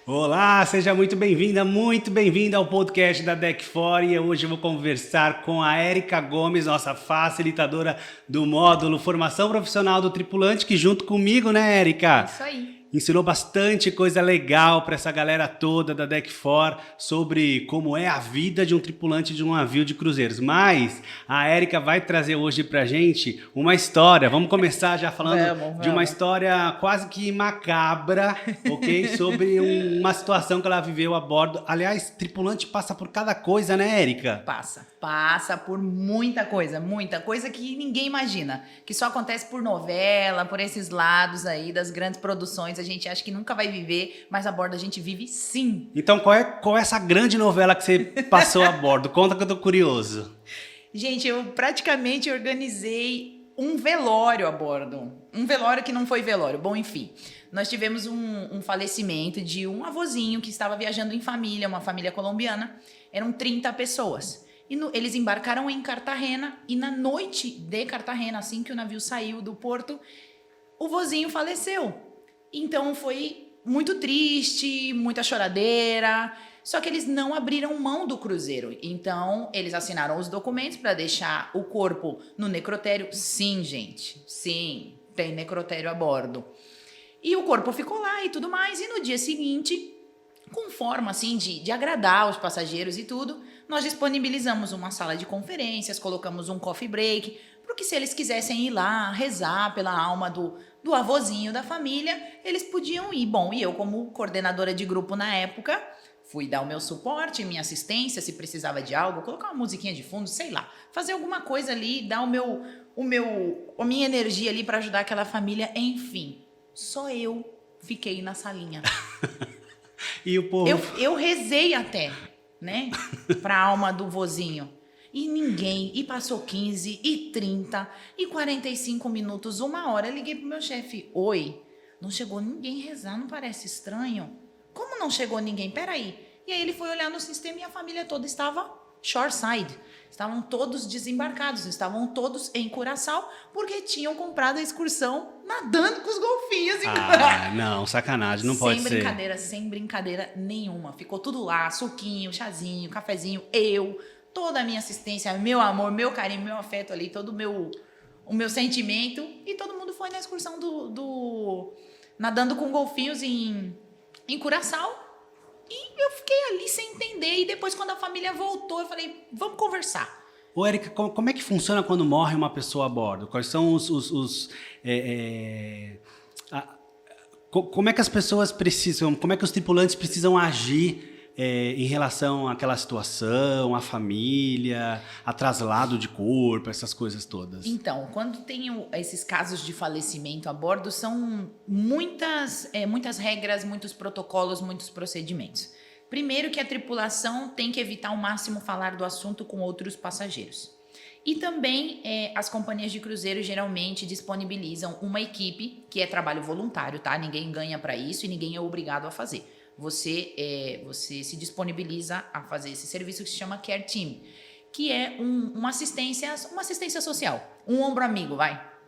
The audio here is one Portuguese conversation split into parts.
Olá, seja muito bem-vinda ao podcast da Deck4 e hoje eu vou conversar com a Érica Gomes, nossa facilitadora do módulo Formação Profissional do Tripulante, que junto comigo, né, É Érica? isso aí. Ensinou bastante coisa legal para essa galera toda da Deck4 sobre como é a vida de um tripulante de um navio de cruzeiros. Mas a Érica vai trazer hoje pra gente uma história. Vamos começar já falando de uma Vamos. história quase que macabra, ok? Sobre uma situação que ela viveu a bordo. Aliás, tripulante passa por cada coisa, né, Érica? Passa por muita coisa que ninguém imagina, que só acontece por novela, por esses lados aí das grandes produções, a gente acha que nunca vai viver, mas a bordo a gente vive sim. Então, qual é essa grande novela que você passou a bordo? Conta que eu tô curioso. Gente, eu praticamente organizei um velório a bordo. Um velório que não foi velório. Bom, enfim, nós tivemos um falecimento de um avôzinho que estava viajando em família, uma família colombiana. Eram 30 pessoas. Eles embarcaram em Cartagena e na noite de Cartagena, assim que o navio saiu do porto, o vozinho faleceu. Então foi muito triste, muita choradeira. Só que eles não abriram mão do cruzeiro. Então, eles assinaram os documentos para deixar o corpo no necrotério. Sim, gente. Sim, tem necrotério a bordo. E o corpo ficou lá e tudo mais. E no dia seguinte, com forma assim de agradar os passageiros e tudo, nós disponibilizamos uma sala de conferências, colocamos um coffee break, porque se eles quisessem ir lá rezar pela alma do avôzinho da família, eles podiam ir. Bom, e eu como coordenadora de grupo na época, fui dar o meu suporte, minha assistência, se precisava de algo, colocar uma musiquinha de fundo, sei lá, fazer alguma coisa ali, dar a minha energia ali para ajudar aquela família, enfim. Só eu fiquei na salinha. E o povo. Eu rezei até, né, pra alma do vozinho. E ninguém, e passou 15, e 30, e 45 minutos, uma hora. Eu liguei pro meu chefe: oi, não chegou ninguém rezar, não parece estranho? Como não chegou ninguém? Peraí. E aí ele foi olhar no sistema e a família toda estava shoreside. Estavam todos desembarcados, estavam todos em Curaçao, porque tinham comprado a excursão nadando com os golfinhos. Ah, não, sacanagem, não pode ser. Sem brincadeira nenhuma. Ficou tudo lá, suquinho, chazinho, cafezinho, toda a minha assistência, meu amor, meu carinho, meu afeto ali, todo o meu sentimento. E todo mundo foi na excursão nadando com golfinhos em Curaçao. E eu fiquei ali sem entender. E depois, quando a família voltou, eu falei: vamos conversar. Ô, Érica, como é que funciona quando morre uma pessoa a bordo? Quais são como é que as pessoas precisam, como é que os tripulantes precisam agir em relação àquela situação, à família, a traslado de corpo, essas coisas todas? Então, quando tem esses casos de falecimento a bordo, são muitas regras, muitos protocolos, muitos procedimentos. Primeiro, que a tripulação tem que evitar ao máximo falar do assunto com outros passageiros. E também as companhias de cruzeiro geralmente disponibilizam uma equipe, que é trabalho voluntário, tá? Ninguém ganha para isso e ninguém é obrigado a fazer. Você se disponibiliza a fazer esse serviço que se chama Care Team, que é uma assistência social, um ombro amigo,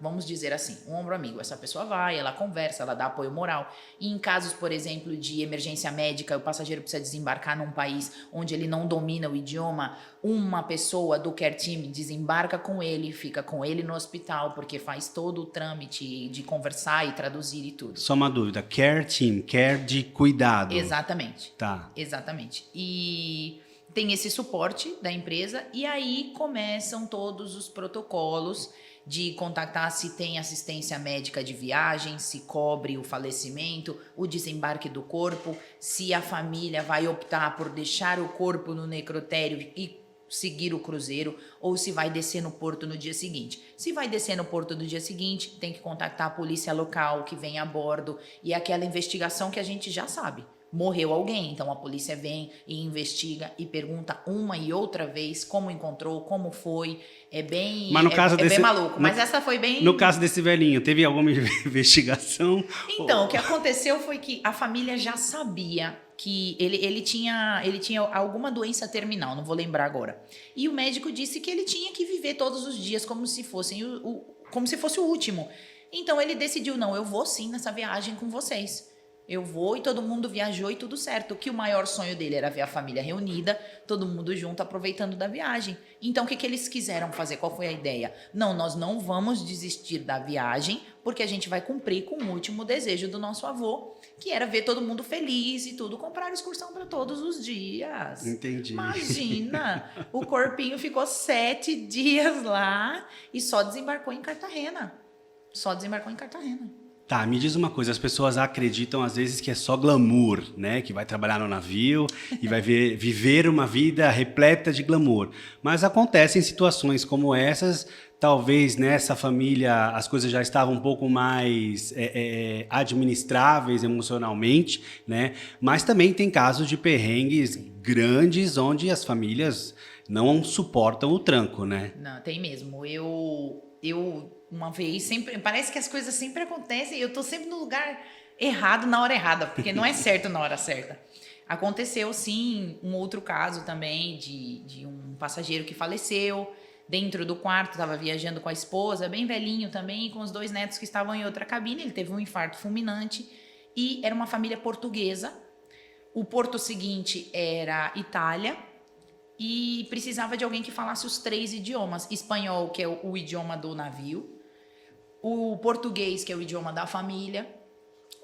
vamos dizer assim, um ombro amigo. Essa pessoa vai, ela conversa, ela dá apoio moral. E em casos, por exemplo, de emergência médica, o passageiro precisa desembarcar num país onde ele não domina o idioma, uma pessoa do Care Team desembarca com ele, fica com ele no hospital, porque faz todo o trâmite de conversar e traduzir e tudo. Só uma dúvida, Care Team, care de cuidado. Exatamente. Tá. Exatamente. E tem esse suporte da empresa e aí começam todos os protocolos de contactar se tem assistência médica de viagem, se cobre o falecimento, o desembarque do corpo, se a família vai optar por deixar o corpo no necrotério e seguir o cruzeiro, ou se vai descer no porto no dia seguinte. Se vai descer no porto no dia seguinte, tem que contactar a polícia local que vem a bordo e aquela investigação que a gente já sabe. Morreu alguém, então a polícia vem e investiga e pergunta uma e outra vez como encontrou, como foi. É bem, mas no caso bem maluco, mas essa foi bem... No caso desse velhinho, teve alguma investigação? Então, o que aconteceu foi que a família já sabia que ele tinha alguma doença terminal, não vou lembrar agora. E o médico disse que ele tinha que viver todos os dias como se fosse o último. Então ele decidiu: não, eu vou sim nessa viagem com vocês. eu vou, e todo mundo viajou e tudo certo. Que o maior sonho dele era ver a família reunida, todo mundo junto, aproveitando da viagem. Então, o que eles quiseram fazer? Qual foi a ideia? Não, nós não vamos desistir da viagem, porque a gente vai cumprir com o último desejo do nosso avô, que era ver todo mundo feliz e tudo, comprar excursão para todos os dias. Entendi. Imagina, o corpinho ficou 7 dias lá e só desembarcou em Cartagena. Tá, me diz uma coisa, as pessoas acreditam às vezes que é só glamour, né? Que vai trabalhar no navio e vai viver uma vida repleta de glamour. Mas acontecem situações como essas, talvez nessa família as coisas já estavam um pouco mais administráveis emocionalmente, né? Mas também tem casos de perrengues grandes onde as famílias não suportam o tranco, né? Não, tem mesmo. Eu uma vez, sempre, parece que as coisas sempre acontecem e eu tô sempre no lugar errado na hora errada, porque não é certo na hora certa. Aconteceu, sim, um outro caso também de um passageiro que faleceu dentro do quarto, estava viajando com a esposa, bem velhinho também, com os 2 netos que estavam em outra cabine. Ele teve um infarto fulminante e era uma família portuguesa. O porto seguinte era Itália, e precisava de alguém que falasse os 3 idiomas. Espanhol, que é o idioma do navio, o português, que é o idioma da família,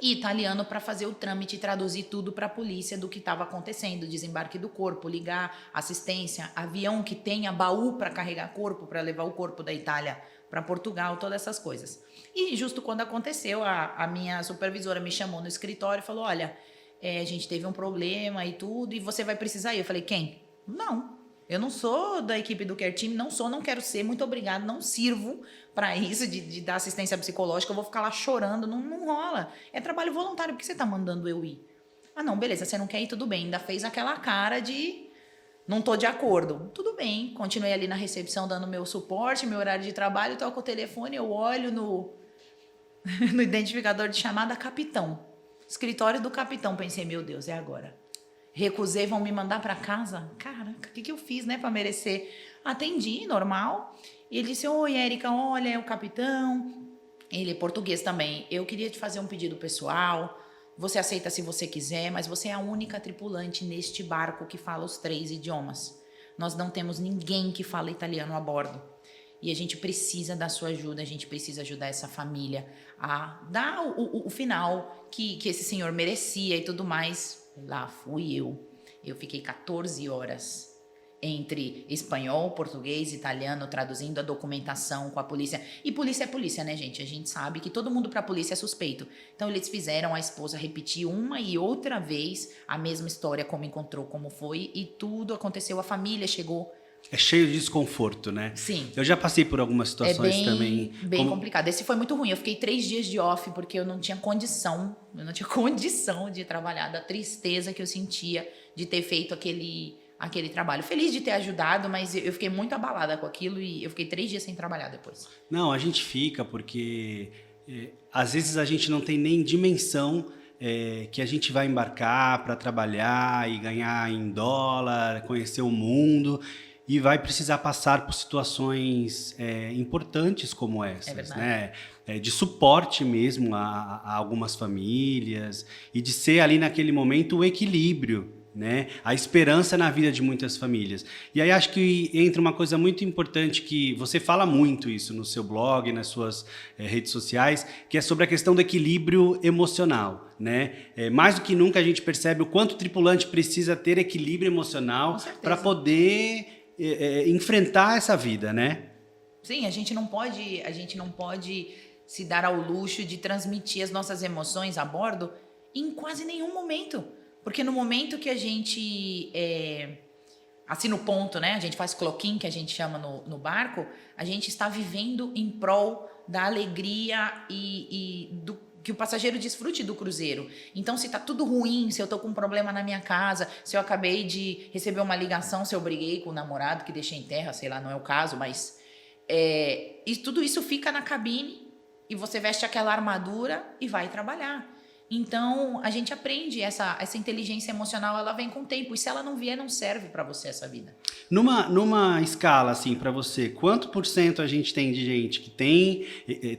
e italiano para fazer o trâmite e traduzir tudo para a polícia do que estava acontecendo, desembarque do corpo, ligar, assistência, avião que tenha baú para carregar corpo, para levar o corpo da Itália para Portugal, todas essas coisas. E justo quando aconteceu, a minha supervisora me chamou no escritório e falou, olha, a gente teve um problema e tudo, e você vai precisar ir. Eu falei, quem? Não, eu não sou da equipe do Care Team, não quero ser, muito obrigado, não sirvo para isso de dar assistência psicológica, eu vou ficar lá chorando, não rola. É trabalho voluntário, por que você tá mandando eu ir? Ah, não, beleza, você não quer ir, tudo bem. Ainda fez aquela cara de não tô de acordo. Tudo bem, continuei ali na recepção dando meu suporte, meu horário de trabalho, toco o telefone, eu olho no identificador de chamada capitão. Escritório do capitão, pensei, meu Deus, é agora. Recusei, vão me mandar para casa? Caraca, o que eu fiz, né, para merecer? Atendi, normal. E ele disse, oi, Érica, olha, é o capitão. Ele é português também. Eu queria te fazer um pedido pessoal. Você aceita se você quiser, mas você é a única tripulante neste barco que fala os 3 idiomas. Nós não temos ninguém que fala italiano a bordo. E a gente precisa da sua ajuda, a gente precisa ajudar essa família a dar o final que esse senhor merecia e tudo mais. Lá fui eu. Eu fiquei 14 horas entre espanhol, português, italiano, traduzindo a documentação com a polícia. E polícia é polícia, né, gente? A gente sabe que todo mundo pra polícia é suspeito. Então, eles fizeram a esposa repetir uma e outra vez a mesma história, como encontrou, como foi, e tudo aconteceu. A família chegou. É cheio de desconforto, né? Sim. Eu já passei por algumas situações também. Bem complicado. Esse foi muito ruim. Eu fiquei 3 dias de off porque eu não tinha condição de trabalhar, da tristeza que eu sentia de ter feito aquele trabalho. Feliz de ter ajudado, mas eu fiquei muito abalada com aquilo e eu fiquei 3 dias sem trabalhar depois. Não, a gente fica porque às vezes a gente não tem nem dimensão que a gente vai embarcar para trabalhar e ganhar em dólar, conhecer o mundo. E vai precisar passar por situações importantes como essas, né? De suporte mesmo a algumas famílias e de ser ali naquele momento o equilíbrio, né? A esperança na vida de muitas famílias. E aí acho que entra uma coisa muito importante que você fala muito isso no seu blog, nas suas redes sociais, que é sobre a questão do equilíbrio emocional, né? Mais do que nunca a gente percebe o quanto o tripulante precisa ter equilíbrio emocional para poder enfrentar essa vida, né? Sim, a gente não pode se dar ao luxo de transmitir as nossas emoções a bordo em quase nenhum momento. Porque no momento que a gente assina o ponto, né? A gente faz clock-in, que a gente chama no barco, a gente está vivendo em prol da alegria e do que o passageiro desfrute do cruzeiro. Então, se tá tudo ruim, se eu tô com um problema na minha casa, se eu acabei de receber uma ligação, se eu briguei com o namorado que deixei em terra, sei lá, não é o caso, mas e tudo isso fica na cabine e você veste aquela armadura e vai trabalhar. Então, a gente aprende essa inteligência emocional, ela vem com o tempo. E se ela não vier, não serve para você essa vida. Numa escala, assim, para você, quanto por cento a gente tem de gente que tem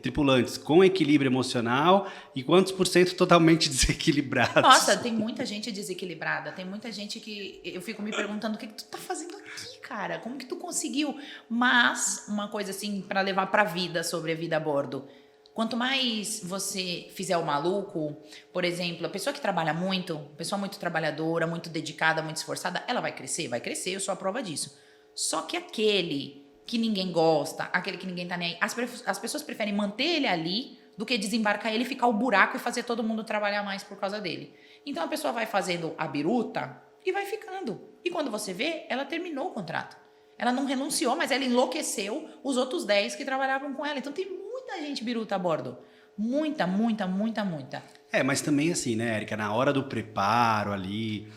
tripulantes com equilíbrio emocional e quantos por cento totalmente desequilibrados? Nossa, tem muita gente desequilibrada. Tem muita gente que eu fico me perguntando o que tu tá fazendo aqui, cara? Como que tu conseguiu? Mas, uma coisa assim, para levar pra vida, sobre a vida a bordo. Quanto mais você fizer o maluco, por exemplo, a pessoa que trabalha muito, pessoa muito trabalhadora, muito dedicada, muito esforçada, ela vai crescer, eu sou a prova disso. Só que aquele que ninguém gosta, aquele que ninguém tá nem aí, as pessoas preferem manter ele ali do que desembarcar ele, ficar o buraco e fazer todo mundo trabalhar mais por causa dele. Então a pessoa vai fazendo a biruta e vai ficando. E quando você vê, ela terminou o contrato. Ela não renunciou, mas ela enlouqueceu os outros 10 que trabalhavam com ela. Então tem muita gente biruta a bordo. Muita, muita, muita, muita. Mas também assim, né, Érica, na hora do preparo ali,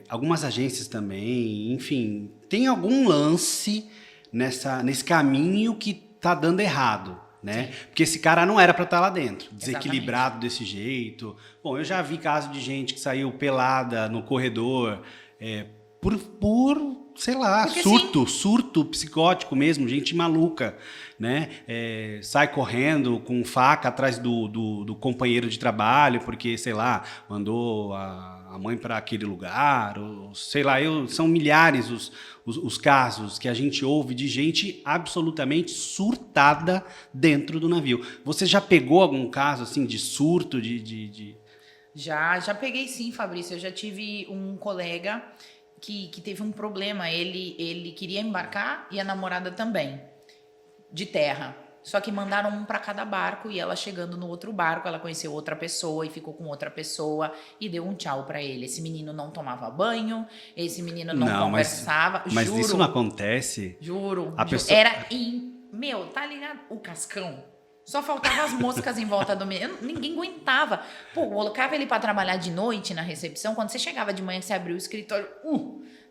algumas agências também, enfim, tem algum lance nesse caminho que tá dando errado, né? Sim. Porque esse cara não era para estar lá dentro, desequilibrado desse jeito. Bom, eu já vi caso de gente que saiu pelada no corredor, por sei lá, surto psicótico mesmo, gente maluca, né? Sai correndo com faca atrás do companheiro de trabalho, porque, sei lá, mandou a mãe para aquele lugar, ou, sei lá, são milhares os casos que a gente ouve de gente absolutamente surtada dentro do navio. Você já pegou algum caso, assim, de surto, Já peguei sim, Fabrício. Eu já tive um colega que teve um problema. Ele queria embarcar e a namorada também, de terra. Só que mandaram um para cada barco e ela chegando no outro barco, ela conheceu outra pessoa e ficou com outra pessoa e deu um tchau para ele. Esse menino não tomava banho, esse menino não conversava. Mas juro, isso não acontece? Juro. Pessoa... Era meu, tá ligado? O cascão. Só faltavam as moscas em volta do menino. Ninguém aguentava. Pô, colocava ele para trabalhar de noite na recepção. Quando você chegava de manhã, você abriu o escritório,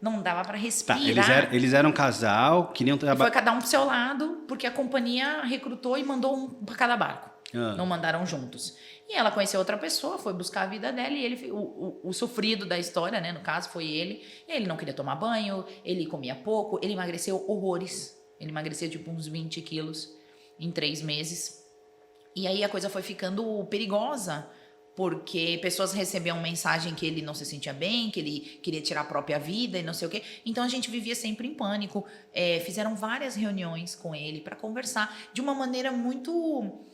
não dava para respirar. Tá, eles eram um casal, queriam trabalhar. Foi cada um pro seu lado, porque a companhia recrutou e mandou um para cada barco. Não mandaram juntos. E ela conheceu outra pessoa, foi buscar a vida dela e ele, o sofrido da história, né, no caso, foi ele. Ele não queria tomar banho, ele comia pouco, ele emagreceu horrores. Ele emagreceu tipo uns 20 quilos em 3 meses. E aí a coisa foi ficando perigosa, porque pessoas recebiam mensagem que ele não se sentia bem, que ele queria tirar a própria vida e não sei o quê. Então a gente vivia sempre em pânico. Fizeram várias reuniões com ele para conversar de uma maneira muito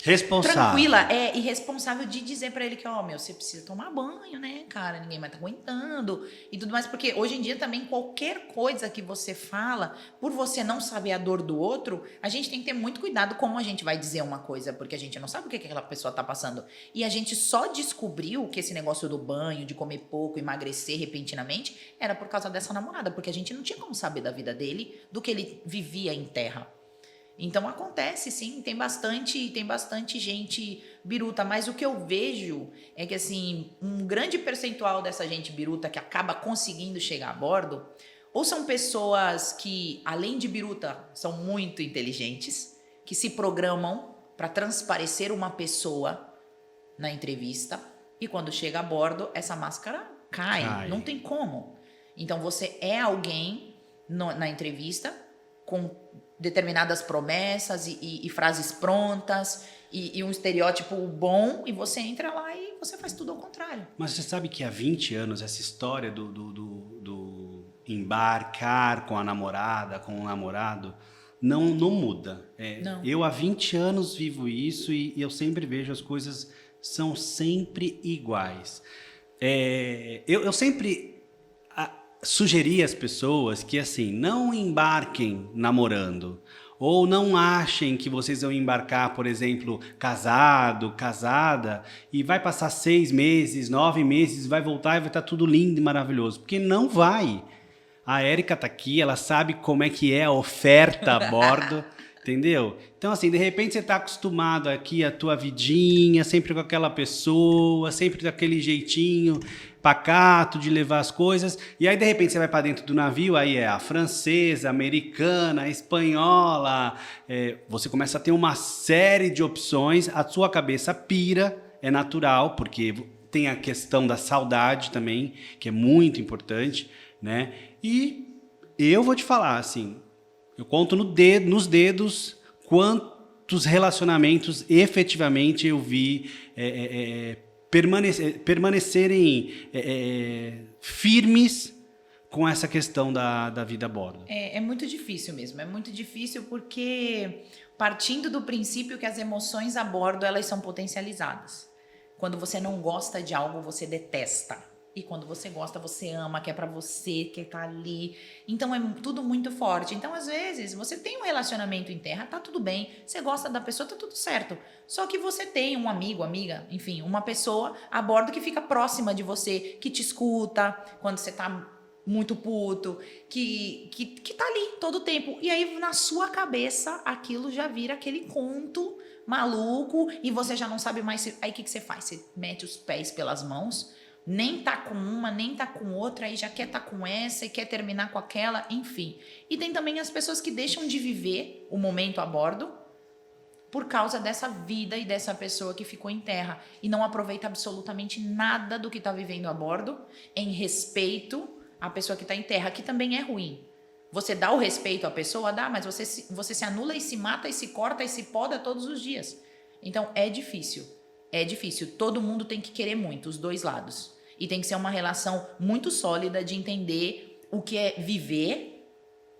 responsável. Tranquila, e responsável de dizer pra ele que, você precisa tomar banho, né, cara? Ninguém mais tá aguentando e tudo mais. Porque hoje em dia também qualquer coisa que você fala, por você não saber a dor do outro, a gente tem que ter muito cuidado como a gente vai dizer uma coisa, porque a gente não sabe o que aquela pessoa tá passando. E a gente só descobriu que esse negócio do banho, de comer pouco, emagrecer repentinamente, era por causa dessa namorada, porque a gente não tinha como saber da vida dele, do que ele vivia em terra. Então acontece sim, tem bastante gente biruta, mas o que eu vejo é que assim, um grande percentual dessa gente biruta que acaba conseguindo chegar a bordo, ou são pessoas que, além de biruta, são muito inteligentes, que se programam para transparecer uma pessoa na entrevista, e quando chega a bordo, essa máscara cai. Não tem como. Então você é alguém na entrevista com determinadas promessas e frases prontas e um estereótipo bom, e você entra lá e você faz tudo ao contrário. Mas você sabe que há 20 anos essa história do embarcar com a namorada, com o namorado, não muda. Não. Eu há 20 anos vivo isso e eu sempre vejo as coisas são sempre iguais. Eu sempre sugerir às pessoas que, assim, não embarquem namorando, ou não achem que vocês vão embarcar, por exemplo, casado, casada, e vai passar 6 meses, 9 meses, vai voltar e vai estar tudo lindo e maravilhoso, porque não vai. A Érica tá aqui, ela sabe como é que é a oferta a bordo, entendeu? Então, assim, de repente você tá acostumado aqui a tua vidinha, sempre com aquela pessoa, sempre daquele jeitinho. pacato, de levar as coisas. E aí, de repente, você vai para dentro do navio, aí é a francesa, a americana, a espanhola. Você começa a ter uma série de opções, a sua cabeça pira, é natural, porque tem a questão da saudade também, que é muito importante, né? E eu vou te falar, assim, eu conto nos dedos quantos relacionamentos efetivamente eu vi permanecerem firmes com essa questão da vida a bordo. É muito difícil mesmo, é muito difícil porque partindo do princípio que as emoções a bordo elas são potencializadas. Quando você não gosta de algo, você detesta. E quando você gosta, você ama, quer pra você, quer estar ali. Então é tudo muito forte. Então, às vezes, você tem um relacionamento em terra, tá tudo bem. Você gosta da pessoa, tá tudo certo. Só que você tem um amigo, amiga, enfim, uma pessoa a bordo que fica próxima de você, que te escuta quando você tá muito puto, que tá ali todo o tempo. E aí, na sua cabeça, aquilo já vira aquele conto maluco e você já não sabe mais. Aí, o que você faz? Você mete os pés pelas mãos, nem tá com uma, nem tá com outra, aí já quer tá com essa e quer terminar com aquela, enfim. E tem também as pessoas que deixam de viver o momento a bordo por causa dessa vida e dessa pessoa que ficou em terra e não aproveita absolutamente nada do que tá vivendo a bordo em respeito à pessoa que tá em terra, que também é ruim. Você dá o respeito à pessoa, dá, mas você se anula e se mata e se corta e se poda todos os dias. Então é difícil. É difícil. Todo mundo tem que querer muito, os dois lados. E tem que ser uma relação muito sólida de entender o que é viver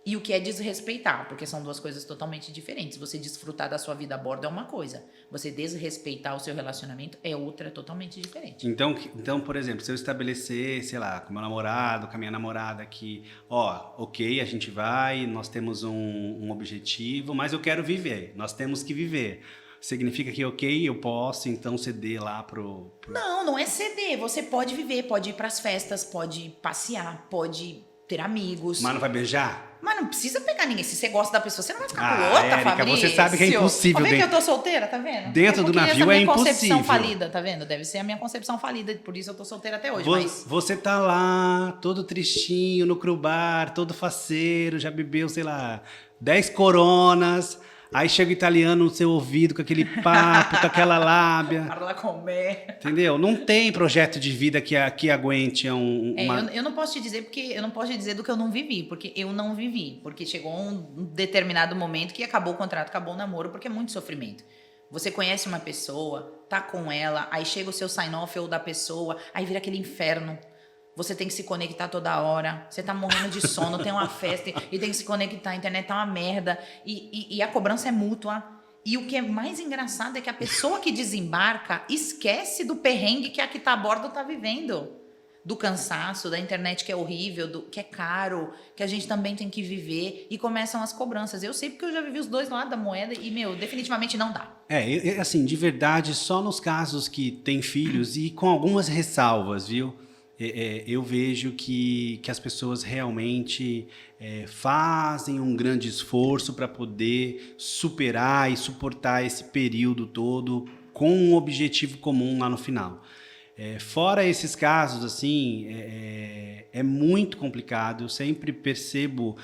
e o que é desrespeitar, porque são duas coisas totalmente diferentes. Você desfrutar da sua vida a bordo é uma coisa, você desrespeitar o seu relacionamento é outra, totalmente diferente. Então, por exemplo, se eu estabelecer, sei lá, com meu namorado, com a minha namorada aqui, ok, a gente vai, nós temos um objetivo, mas eu quero viver, nós temos que viver. Significa que, ok, eu posso então ceder lá pro... Não é ceder. Você pode viver, pode ir pras festas, pode passear, pode ter amigos. Mas não vai beijar? Mas não precisa pegar ninguém. Se você gosta da pessoa, você não vai ficar com outra, Érica, Fabrício. você sabe que é impossível. Como é que eu tô solteira, tá vendo? Dentro do navio é impossível. Minha concepção falida, tá vendo? Deve ser a minha concepção falida, por isso eu tô solteira até hoje. Você tá lá, todo tristinho, no crubar, todo faceiro, já bebeu, sei lá, 10 coronas... Aí chega o italiano no seu ouvido com aquele papo, com aquela lábia. Parla comer. Entendeu? Não tem projeto de vida que aguente uma... Eu não posso te dizer porque eu não posso te dizer do que eu não vivi, porque eu não vivi. Porque chegou um determinado momento que acabou o contrato, acabou o namoro, porque é muito sofrimento. Você conhece uma pessoa, tá com ela, aí chega o seu sign-off ou da pessoa, aí vira aquele inferno. Você tem que se conectar toda hora. Você tá morrendo de sono, tem uma festa e tem que se conectar. A internet tá uma merda. E a cobrança é mútua. E o que é mais engraçado é que a pessoa que desembarca esquece do perrengue que a que tá a bordo tá vivendo. Do cansaço, da internet que é horrível, que é caro, que a gente também tem que viver. E começam as cobranças. Eu sei porque eu já vivi os dois lados da moeda e, definitivamente não dá. Assim, de verdade, só nos casos que tem filhos e com algumas ressalvas, viu? Eu vejo que as pessoas realmente fazem um grande esforço para poder superar e suportar esse período todo com um objetivo comum lá no final. Fora esses casos, assim, é muito complicado. Eu sempre percebo,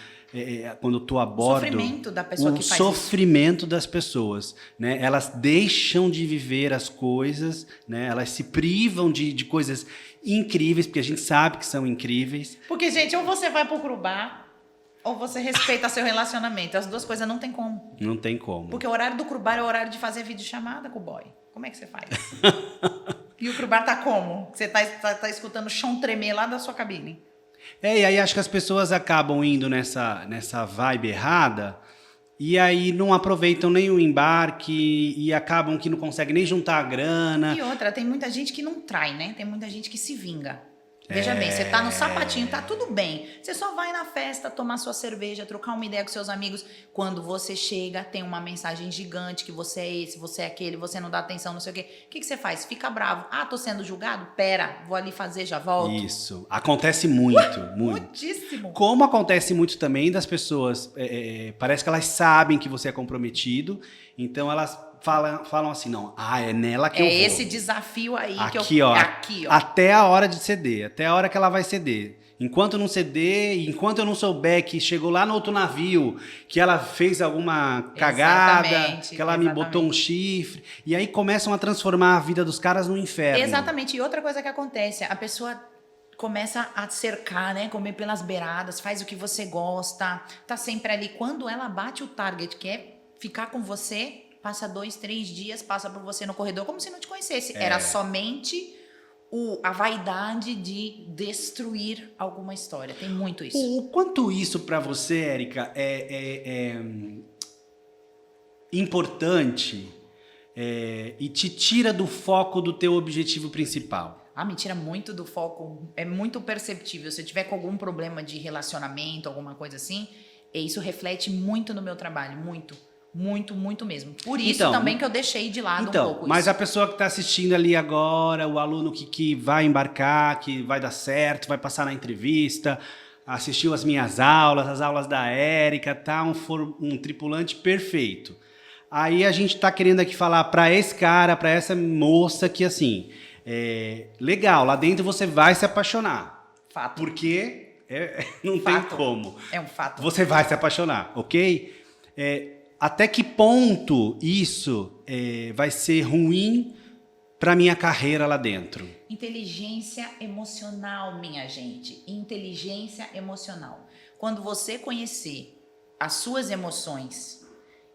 quando eu estou a bordo, o sofrimento da pessoa que faz sofrimento das pessoas, né? Elas deixam de viver as coisas, né? Elas se privam de coisas incríveis, porque a gente sabe que são incríveis. Porque, gente, ou você vai pro Crubá, ou você respeita seu relacionamento. As duas coisas não tem como. Não tem como. Porque o horário do Crubá é o horário de fazer videochamada com o boy. Como é que você faz? E o Crubá tá como? Você tá escutando o chão tremer lá da sua cabine. E aí acho que as pessoas acabam indo nessa vibe errada e aí não aproveitam nem o embarque e acabam que não conseguem nem juntar a grana. E outra, tem muita gente que não trai, né? Tem muita gente que se vinga. Veja bem, você tá no sapatinho, tá tudo bem. Você só vai na festa, tomar sua cerveja, trocar uma ideia com seus amigos. Quando você chega, tem uma mensagem gigante que você é esse, você é aquele, você não dá atenção, não sei o quê. O que você faz? Fica bravo. Tô sendo julgado? Pera, vou ali fazer, já volto. Isso. Acontece muito, muito. Muitíssimo. Como acontece muito também das pessoas, parece que elas sabem que você é comprometido, então elas falam assim, não, é nela que eu É vou. esse desafio aí que Aqui, eu... ó, Aqui, ó. até a hora de ceder, até a hora que ela vai ceder. Enquanto não ceder, enquanto eu não souber que chegou lá no outro navio, que ela fez alguma cagada, Exatamente, que ela me botou um chifre, e aí começam a transformar a vida dos caras no inferno. Exatamente. E outra coisa que acontece, a pessoa começa a cercar, né? Comer pelas beiradas, faz o que você gosta, tá sempre ali. Quando ela bate o target, que é ficar com você, passa 2, 3 dias, passa por você no corredor como se não te conhecesse. Era somente a vaidade de destruir alguma história. Tem muito isso. O quanto isso pra você, Érica, é importante e te tira do foco do teu objetivo principal? Me tira muito do foco, é muito perceptível. Se eu tiver com algum problema de relacionamento, alguma coisa assim, isso reflete muito no meu trabalho, muito. Muito, muito mesmo. Por isso também que eu deixei de lado um pouco mas isso. a pessoa que está assistindo ali agora, o aluno que vai embarcar, que vai dar certo, vai passar na entrevista, assistiu as minhas aulas, as aulas da Érica, tá um tripulante perfeito. Aí a gente está querendo aqui falar para esse cara, para essa moça que assim, legal, lá dentro você vai se apaixonar. Fato. Porque não Fato. tem como. É um fato. Você vai se apaixonar, ok? Até que ponto isso vai ser ruim para minha carreira lá dentro? Inteligência emocional, minha gente. Inteligência emocional. Quando você conhecer as suas emoções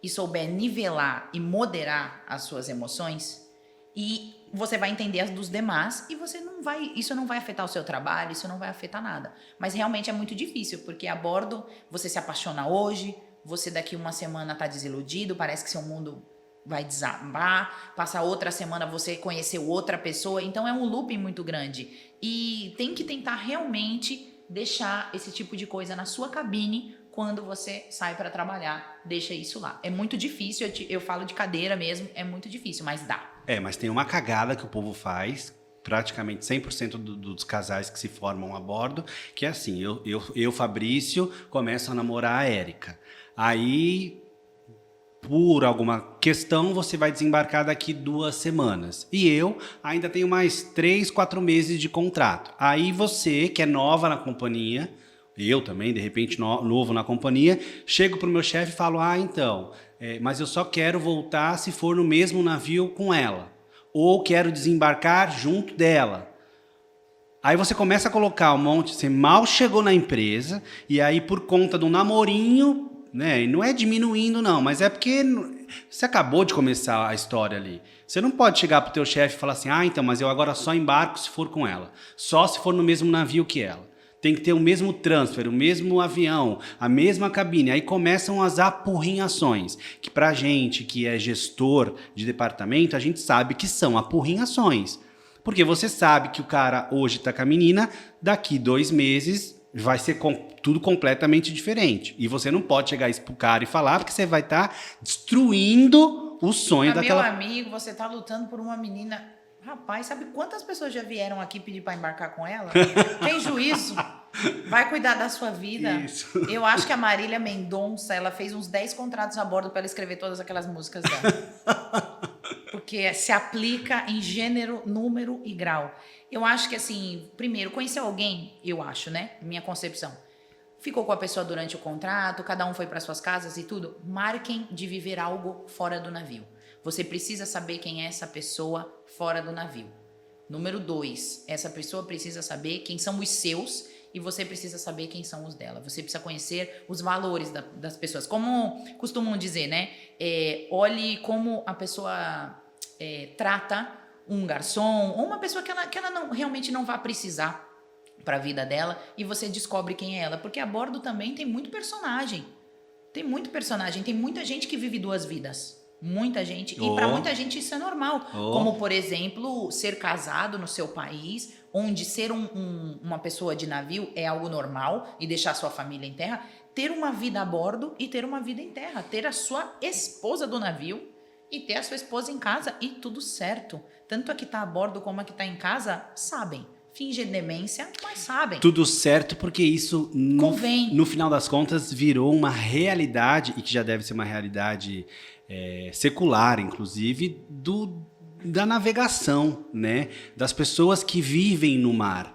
e souber nivelar e moderar as suas emoções, e você vai entender as dos demais e isso não vai afetar o seu trabalho, isso não vai afetar nada. Mas realmente é muito difícil, porque a bordo você se apaixona hoje, você daqui uma semana tá desiludido, parece que seu mundo vai desabar, passa outra semana você conheceu outra pessoa, então é um looping muito grande. E tem que tentar realmente deixar esse tipo de coisa na sua cabine quando você sai para trabalhar, deixa isso lá. É muito difícil, eu falo de cadeira mesmo, é muito difícil, mas dá. Mas tem uma cagada que o povo faz, praticamente 100% dos casais que se formam a bordo, que é assim, eu Fabrício, começo a namorar a Érica. Aí, por alguma questão, você vai desembarcar daqui 2 semanas. E eu ainda tenho mais 3, 4 meses de contrato. Aí você, que é nova na companhia, eu também, de repente, novo na companhia, chego pro meu chefe e falo, então, mas eu só quero voltar se for no mesmo navio com ela. Ou quero desembarcar junto dela. Aí você começa a colocar um monte, você mal chegou na empresa, e aí por conta do namorinho, né, e não é diminuindo não, mas é porque você acabou de começar a história ali. Você não pode chegar pro teu chefe e falar assim, então, mas eu agora só embarco se for com ela. Só se for no mesmo navio que ela. Tem que ter o mesmo transfer, o mesmo avião, a mesma cabine. Aí começam as apurrinhações, que pra gente que é gestor de departamento, a gente sabe que são apurrinhações. Porque você sabe que o cara hoje tá com a menina, daqui 2 meses vai ser tudo completamente diferente. E você não pode chegar isso pro cara e falar, porque você vai estar destruindo o sonho daquela... Meu amigo, você tá lutando por uma menina... Rapaz, sabe quantas pessoas já vieram aqui pedir para embarcar com ela? Tem juízo? Vai cuidar da sua vida. Isso. Eu acho que a Marília Mendonça, ela fez uns 10 contratos a bordo para ela escrever todas aquelas músicas dela. Porque se aplica em gênero, número e grau. Eu acho que, assim, primeiro, conhecer alguém, eu acho, né? Minha concepção. Ficou com a pessoa durante o contrato, cada um foi para suas casas e tudo. Marquem de viver algo fora do navio. Você precisa saber quem é essa pessoa fora do navio. Número 2, essa pessoa precisa saber quem são os seus e você precisa saber quem são os dela. Você precisa conhecer os valores das pessoas. Como costumam dizer, né? Olhe como a pessoa trata um garçom ou uma pessoa que ela realmente não vai precisar para a vida dela e você descobre quem é ela. Porque a bordo também tem muito personagem. Tem muita gente que vive 2 vidas. Muita gente. E para muita gente isso é normal. Como, por exemplo, ser casado no seu país, onde ser uma pessoa de navio é algo normal e deixar sua família em terra. Ter uma vida a bordo e ter uma vida em terra. Ter a sua esposa do navio e ter a sua esposa em casa e tudo certo. Tanto a que está a bordo como a que está em casa sabem. fingem demência, mas sabem. Tudo certo, porque isso, Convém. no final das contas, virou uma realidade, e que já deve ser uma realidade secular, inclusive, da navegação, né? Das pessoas que vivem no mar.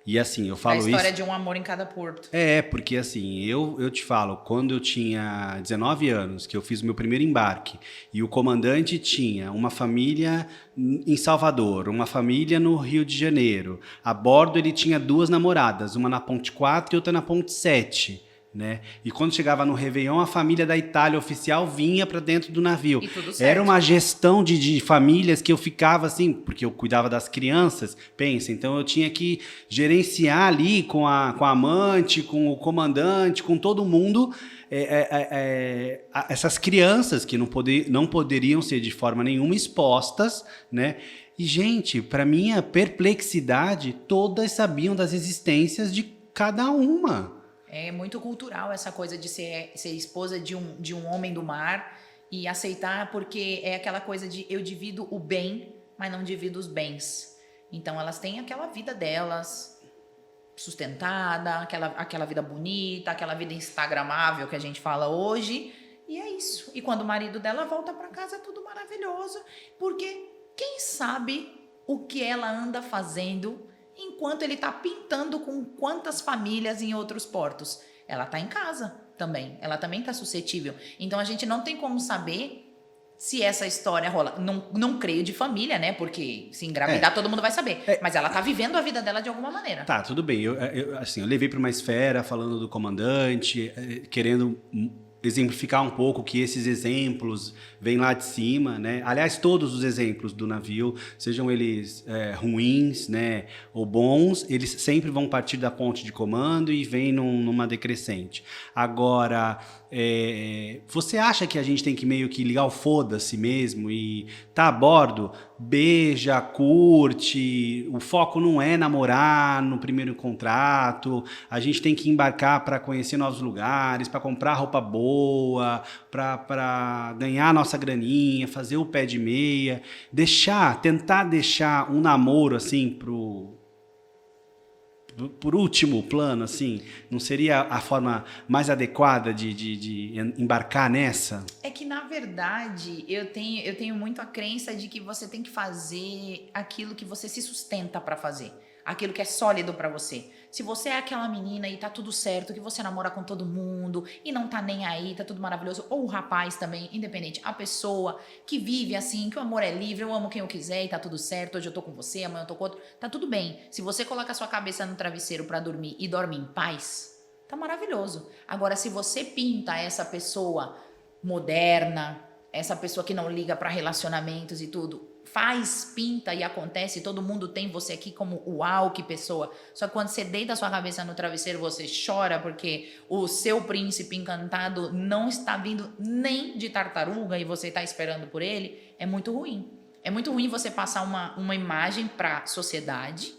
E assim, eu falo A isso... história de um amor em cada porto. Porque assim, eu te falo, quando eu tinha 19 anos, que eu fiz o meu primeiro embarque, e o comandante tinha uma família em Salvador, uma família no Rio de Janeiro. A bordo ele tinha 2 namoradas, uma na Ponte 4 e outra na Ponte 7. Né? E quando chegava no Réveillon, a família da Itália oficial vinha para dentro do navio. E tudo certo. Era uma gestão de famílias que eu ficava assim, porque eu cuidava das crianças, pensa, então eu tinha que gerenciar ali com a amante, com o comandante, com todo mundo, essas crianças que não poderiam ser de forma nenhuma expostas, né? E, gente, para minha perplexidade, todas sabiam das existências de cada uma. É muito cultural essa coisa de ser esposa de um homem do mar e aceitar, porque é aquela coisa de eu divido o bem, mas não divido os bens. Então elas têm aquela vida delas sustentada, aquela vida bonita, aquela vida instagramável que a gente fala hoje, e é isso. E quando o marido dela volta para casa, é tudo maravilhoso, porque quem sabe o que ela anda fazendo enquanto ele está pintando com quantas famílias em outros portos. Ela está em casa também. Ela também está suscetível. Então, a gente não tem como saber se essa história rola. Não creio de família, né? Porque se engravidar, todo mundo vai saber. Mas ela está vivendo a vida dela de alguma maneira. Tá, tudo bem. Eu levei para uma esfera falando do comandante, querendo exemplificar um pouco que esses exemplos vêm lá de cima, né? Aliás, todos os exemplos do navio, sejam eles ruins, né, ou bons, eles sempre vão partir da ponte de comando e vêm numa decrescente. Agora, você acha que a gente tem que meio que ligar o foda-se mesmo e tá a bordo, beija, curte, o foco não é namorar no primeiro contrato, a gente tem que embarcar para conhecer novos lugares, para comprar roupa boa, para ganhar nossa graninha, fazer o pé de meia, tentar deixar um namoro assim por último plano, assim, não seria a forma mais adequada de embarcar nessa? É que, na verdade, eu tenho muito a crença de que você tem que fazer aquilo que você se sustenta para fazer. Aquilo que é sólido para você. Se você é aquela menina e tá tudo certo, que você namora com todo mundo e não tá nem aí, tá tudo maravilhoso, ou o rapaz também, independente, a pessoa que vive assim, que o amor é livre, eu amo quem eu quiser e tá tudo certo, hoje eu tô com você, amanhã eu tô com outro, tá tudo bem. Se você coloca a sua cabeça no travesseiro para dormir e dorme em paz, tá maravilhoso. Agora, se você pinta essa pessoa moderna, essa pessoa que não liga para relacionamentos e tudo, pinta e acontece, todo mundo tem você aqui como uau, que pessoa. Só que quando você deita a sua cabeça no travesseiro, você chora porque o seu príncipe encantado não está vindo nem de tartaruga e você está esperando por ele, é muito ruim. É muito ruim você passar uma imagem para a sociedade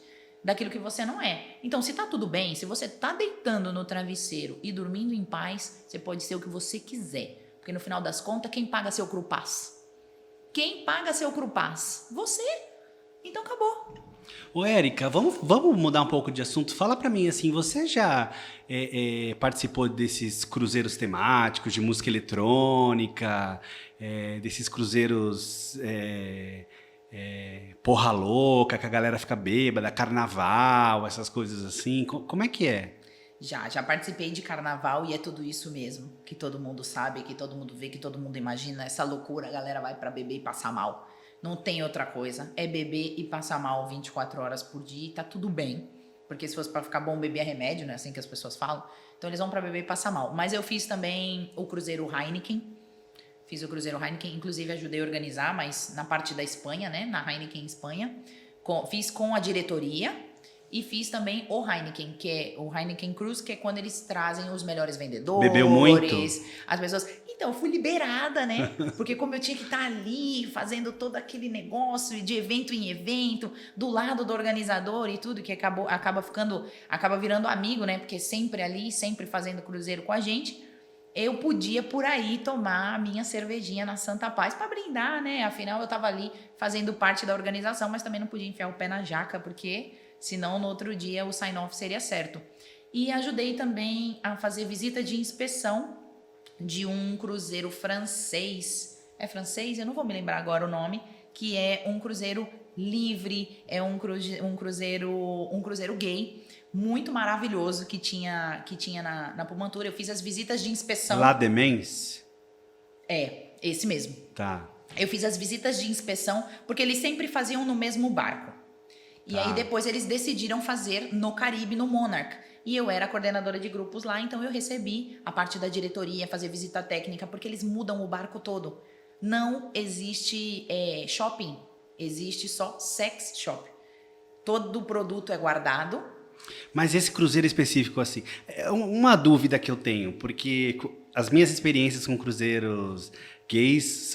daquilo que você não é. Então, se tá tudo bem, se você tá deitando no travesseiro e dormindo em paz, você pode ser o que você quiser. Porque no final das contas, quem paga seu crupaz? Quem paga seu crupaz? Você. Então acabou. Ô, Érica, vamos mudar um pouco de assunto. Fala pra mim, assim, você já participou desses cruzeiros temáticos de música eletrônica, desses cruzeiros porra louca, que a galera fica bêbada, carnaval, essas coisas assim? Como é que é? Já participei de carnaval e é tudo isso mesmo, que todo mundo sabe, que todo mundo vê, que todo mundo imagina, essa loucura, a galera vai pra beber e passar mal. Não tem outra coisa, é beber e passar mal 24 horas por dia e tá tudo bem. Porque se fosse pra ficar bom, beber é remédio, né, assim que as pessoas falam. Então eles vão pra beber e passar mal. Mas eu fiz também o cruzeiro Heineken, inclusive ajudei a organizar, mas na parte da Espanha, né, na Heineken Espanha. Fiz com a diretoria. E fiz também o Heineken, que é o Heineken Cruise, que é quando eles trazem os melhores vendedores. Bebeu muito? As pessoas... Então, eu fui liberada, né? Porque como eu tinha que estar ali, fazendo todo aquele negócio de evento em evento, do lado do organizador e tudo, que acaba virando amigo, né? Porque sempre ali, sempre fazendo cruzeiro com a gente, eu podia por aí tomar a minha cervejinha na Santa Paz para brindar, né? Afinal, eu estava ali fazendo parte da organização, mas também não podia enfiar o pé na jaca, porque senão no outro dia o sign-off seria certo. E ajudei também a fazer visita de inspeção de um cruzeiro francês. É francês? Eu não vou me lembrar agora o nome, que é um cruzeiro livre, é um cruzeiro gay, muito maravilhoso que tinha na Pumantura. Eu fiz as visitas de inspeção. La Demens? É, esse mesmo. Tá. Eu fiz as visitas de inspeção, porque eles sempre faziam no mesmo barco. E aí depois eles decidiram fazer no Caribe, no Monarch. E eu era coordenadora de grupos lá, então eu recebi a parte da diretoria, fazer visita técnica, porque eles mudam o barco todo. Não existe shopping, existe só sex shop. Todo o produto é guardado. Mas esse cruzeiro específico, assim, é uma dúvida que eu tenho, porque as minhas experiências com cruzeiros gays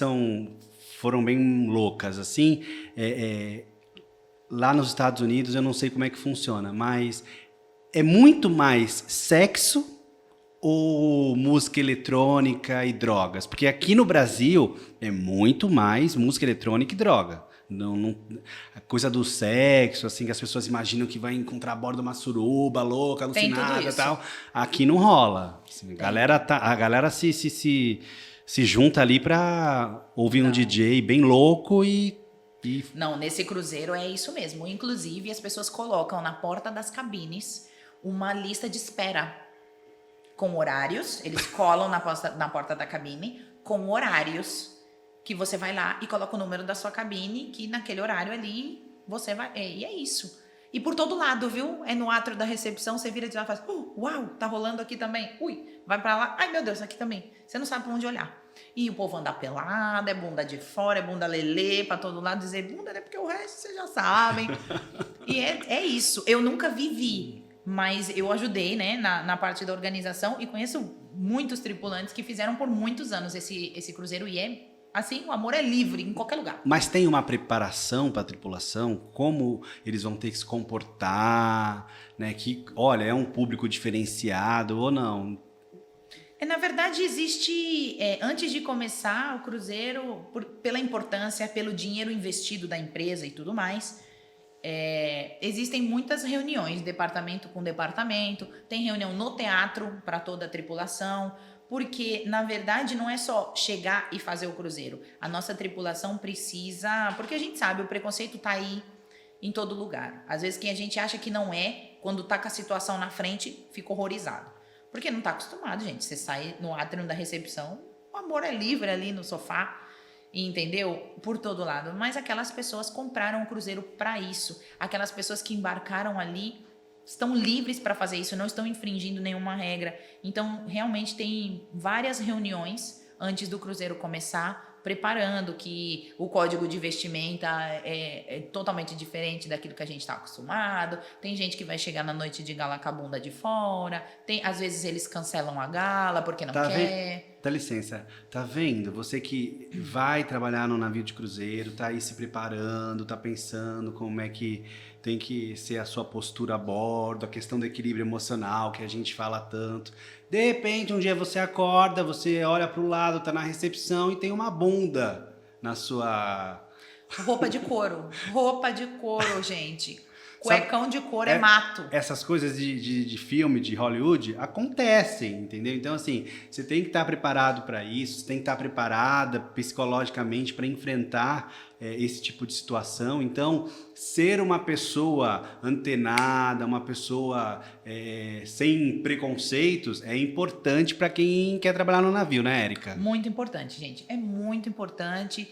foram bem loucas, assim. Lá nos Estados Unidos eu não sei como é que funciona, mas é muito mais sexo ou música eletrônica e drogas? Porque aqui no Brasil é muito mais música eletrônica e droga. A coisa do sexo, assim, que as pessoas imaginam que vai encontrar a bordo de uma suruba louca, alucinada e tal. Aqui não rola. Assim, a galera se junta ali pra ouvir um DJ bem louco e... Não, nesse cruzeiro é isso mesmo. Inclusive, as pessoas colocam na porta das cabines uma lista de espera com horários. Eles colam na porta da cabine com horários que você vai lá e coloca o número da sua cabine, que naquele horário ali você vai... E é isso. E por todo lado, viu? É no átrio da recepção, você vira de lá e faz... uau, tá rolando aqui também. Ui, vai pra lá. Ai, meu Deus, aqui também. Você não sabe pra onde olhar. E o povo anda pelado, é bunda de fora, é bunda lelê, pra todo lado. Dizer bunda, né? Porque o resto vocês já sabem. E é isso. Eu nunca vivi, mas eu ajudei, né, na parte da organização e conheço muitos tripulantes que fizeram por muitos anos esse cruzeiro e assim, o amor é livre em qualquer lugar. Mas tem uma preparação para a tripulação? Como eles vão ter que se comportar? Né? Que, olha, é um público diferenciado ou não? Na verdade, existe... antes de começar o cruzeiro, pela importância, pelo dinheiro investido da empresa e tudo mais, existem muitas reuniões, departamento com departamento, tem reunião no teatro para toda a tripulação, porque, na verdade, não é só chegar e fazer o cruzeiro. A nossa tripulação precisa... Porque a gente sabe, o preconceito está aí em todo lugar. Às vezes, quem a gente acha que não é, quando está com a situação na frente, fica horrorizado. Porque não está acostumado, gente. Você sai no átrio da recepção, o amor é livre ali no sofá, entendeu? Por todo lado. Mas aquelas pessoas compraram o cruzeiro para isso. Aquelas pessoas que embarcaram ali estão livres para fazer isso, não estão infringindo nenhuma regra. Então, realmente tem várias reuniões antes do cruzeiro começar, preparando que o código de vestimenta é totalmente diferente daquilo que a gente está acostumado. Tem gente que vai chegar na noite de gala com a bunda de fora. Às vezes eles cancelam a gala porque não quer. Dá licença. Tá vendo? Você que vai trabalhar no navio de cruzeiro, tá aí se preparando, tá pensando como é que tem que ser a sua postura a bordo, a questão do equilíbrio emocional que a gente fala tanto. De repente, um dia você acorda, você olha pro lado, tá na recepção e tem uma bunda na sua... Roupa de couro, gente. Cuecão de couro é mato. Essas coisas de filme, de Hollywood, acontecem, entendeu? Então, assim, você tem que estar preparado para isso, você tem que estar preparada psicologicamente para enfrentar esse tipo de situação. Então, ser uma pessoa antenada, uma pessoa sem preconceitos é importante para quem quer trabalhar no navio, né, Érica? Muito importante, gente. É muito importante.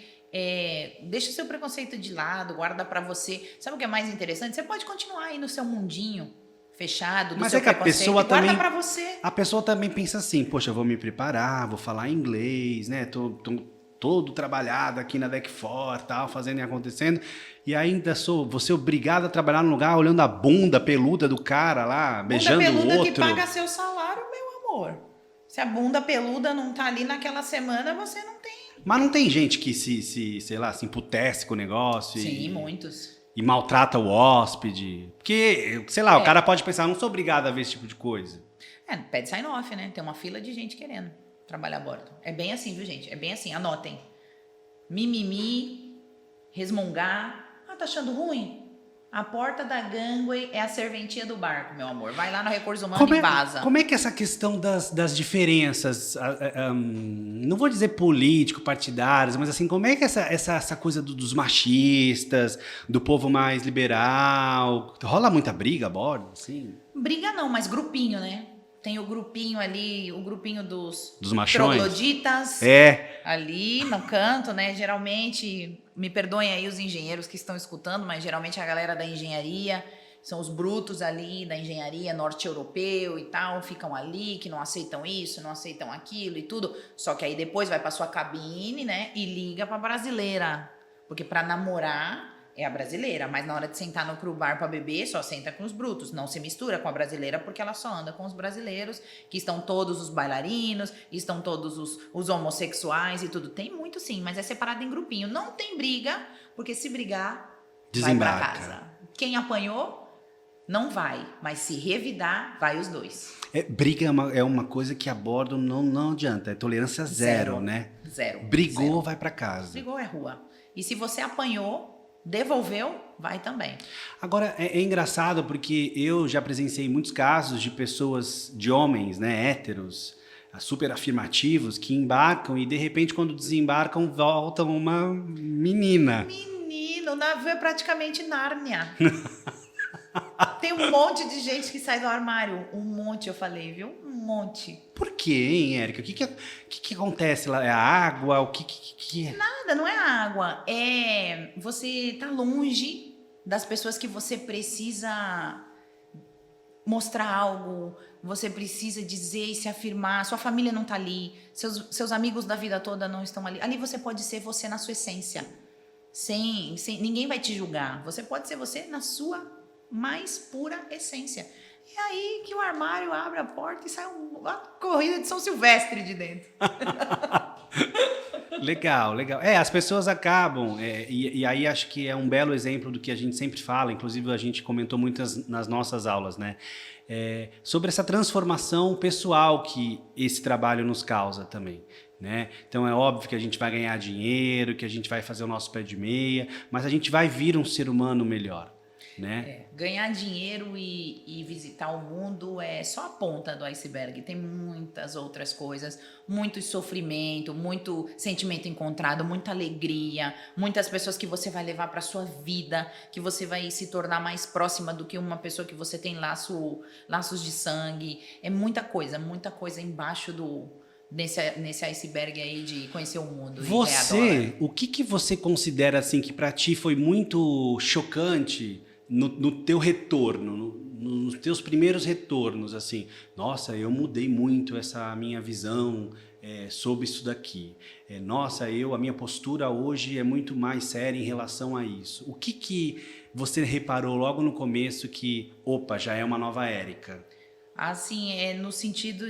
Deixa o seu preconceito de lado, guarda pra você. Sabe o que é mais interessante? Você pode continuar aí no seu mundinho fechado, do Mas seu é que a preconceito, pessoa guarda também, pra você. a pessoa também pensa assim, poxa, eu vou me preparar, vou falar inglês, né? Tô todo trabalhado aqui na Deck For, tal, fazendo e acontecendo, e ainda vou ser obrigado a trabalhar num lugar olhando a bunda peluda do cara lá, beijando o outro. Bunda peluda que paga seu salário, meu amor. Se a bunda peluda não tá ali naquela semana, você não tem. Mas não tem gente que sei lá, se emputece com o negócio? Sim, muitos. E maltrata o hóspede? Porque, sei lá, o cara pode pensar, não sou obrigado a ver esse tipo de coisa. Pede sign-off, né? Tem uma fila de gente querendo trabalhar a bordo. É bem assim, viu, gente? É bem assim, anotem. Mimimi, resmungar. Tá achando ruim? A porta da gangway é a serventia do barco, meu amor. Vai lá no Recursos Humanos e vaza. Como é que essa questão das diferenças, não vou dizer político, partidárias, mas assim, como é que essa coisa dos machistas, do povo mais liberal, rola muita briga a bordo, assim? Briga não, mas grupinho, né? Tem o grupinho ali, o grupinho dos machões? trogloditas. É. Ali no canto, né? Geralmente, me perdoem aí os engenheiros que estão escutando, mas geralmente a galera da engenharia, são os brutos ali da engenharia norte-europeu e tal, ficam ali, que não aceitam isso, não aceitam aquilo e tudo. Só que aí depois vai para sua cabine, né? E liga para brasileira. Porque para namorar é a brasileira, mas na hora de sentar no bar para beber, só senta com os brutos, não se mistura com a brasileira, porque ela só anda com os brasileiros, que estão todos os bailarinos, estão todos os homossexuais e tudo. Tem muito sim, mas é separado em grupinho. Não tem briga, porque se brigar, desembarca. Vai pra casa. Quem apanhou, não vai, mas se revidar, vai os dois. Briga é uma coisa que a bordo não adianta, é tolerância zero, né? Zero. Brigou, zero. Vai pra casa. Brigou é rua. E se você apanhou, devolveu, vai também. Agora, é engraçado porque eu já presenciei muitos casos de pessoas, de homens, né, héteros, super afirmativos, que embarcam e de repente quando desembarcam voltam uma menina. Menino, o navio é praticamente Nárnia. Tem um monte de gente que sai do armário. Um monte, eu falei, viu? Um monte. Por quê, hein, Érica? O que acontece lá? É a água? O que é? Nada, não é a água. É você tá longe das pessoas que você precisa mostrar algo, você precisa dizer e se afirmar. Sua família não tá ali, seus amigos da vida toda não estão ali. Ali você pode ser você na sua essência. Sem ninguém vai te julgar. Você pode ser você na sua mais pura essência. E aí que o armário abre a porta e sai uma corrida de São Silvestre de dentro. Legal. As pessoas acabam, e aí acho que é um belo exemplo do que a gente sempre fala, inclusive a gente comentou muitas nas nossas aulas, né? Sobre essa transformação pessoal que esse trabalho nos causa também. Né? Então é óbvio que a gente vai ganhar dinheiro, que a gente vai fazer o nosso pé de meia, mas a gente vai vir um ser humano melhor. Né? Ganhar dinheiro e visitar o mundo é só a ponta do iceberg. Tem muitas outras coisas, muito sofrimento, muito sentimento encontrado, muita alegria, muitas pessoas que você vai levar para sua vida, que você vai se tornar mais próxima do que uma pessoa que você tem laços de sangue. É muita coisa embaixo nesse iceberg aí de conhecer o mundo. O que você considera assim que para ti foi muito chocante no teu retorno, nos teus primeiros retornos, assim, nossa, eu mudei muito essa minha visão sobre isso daqui. A minha postura hoje é muito mais séria em relação a isso. O que você reparou logo no começo que, opa, já é uma nova Érica? Assim, no sentido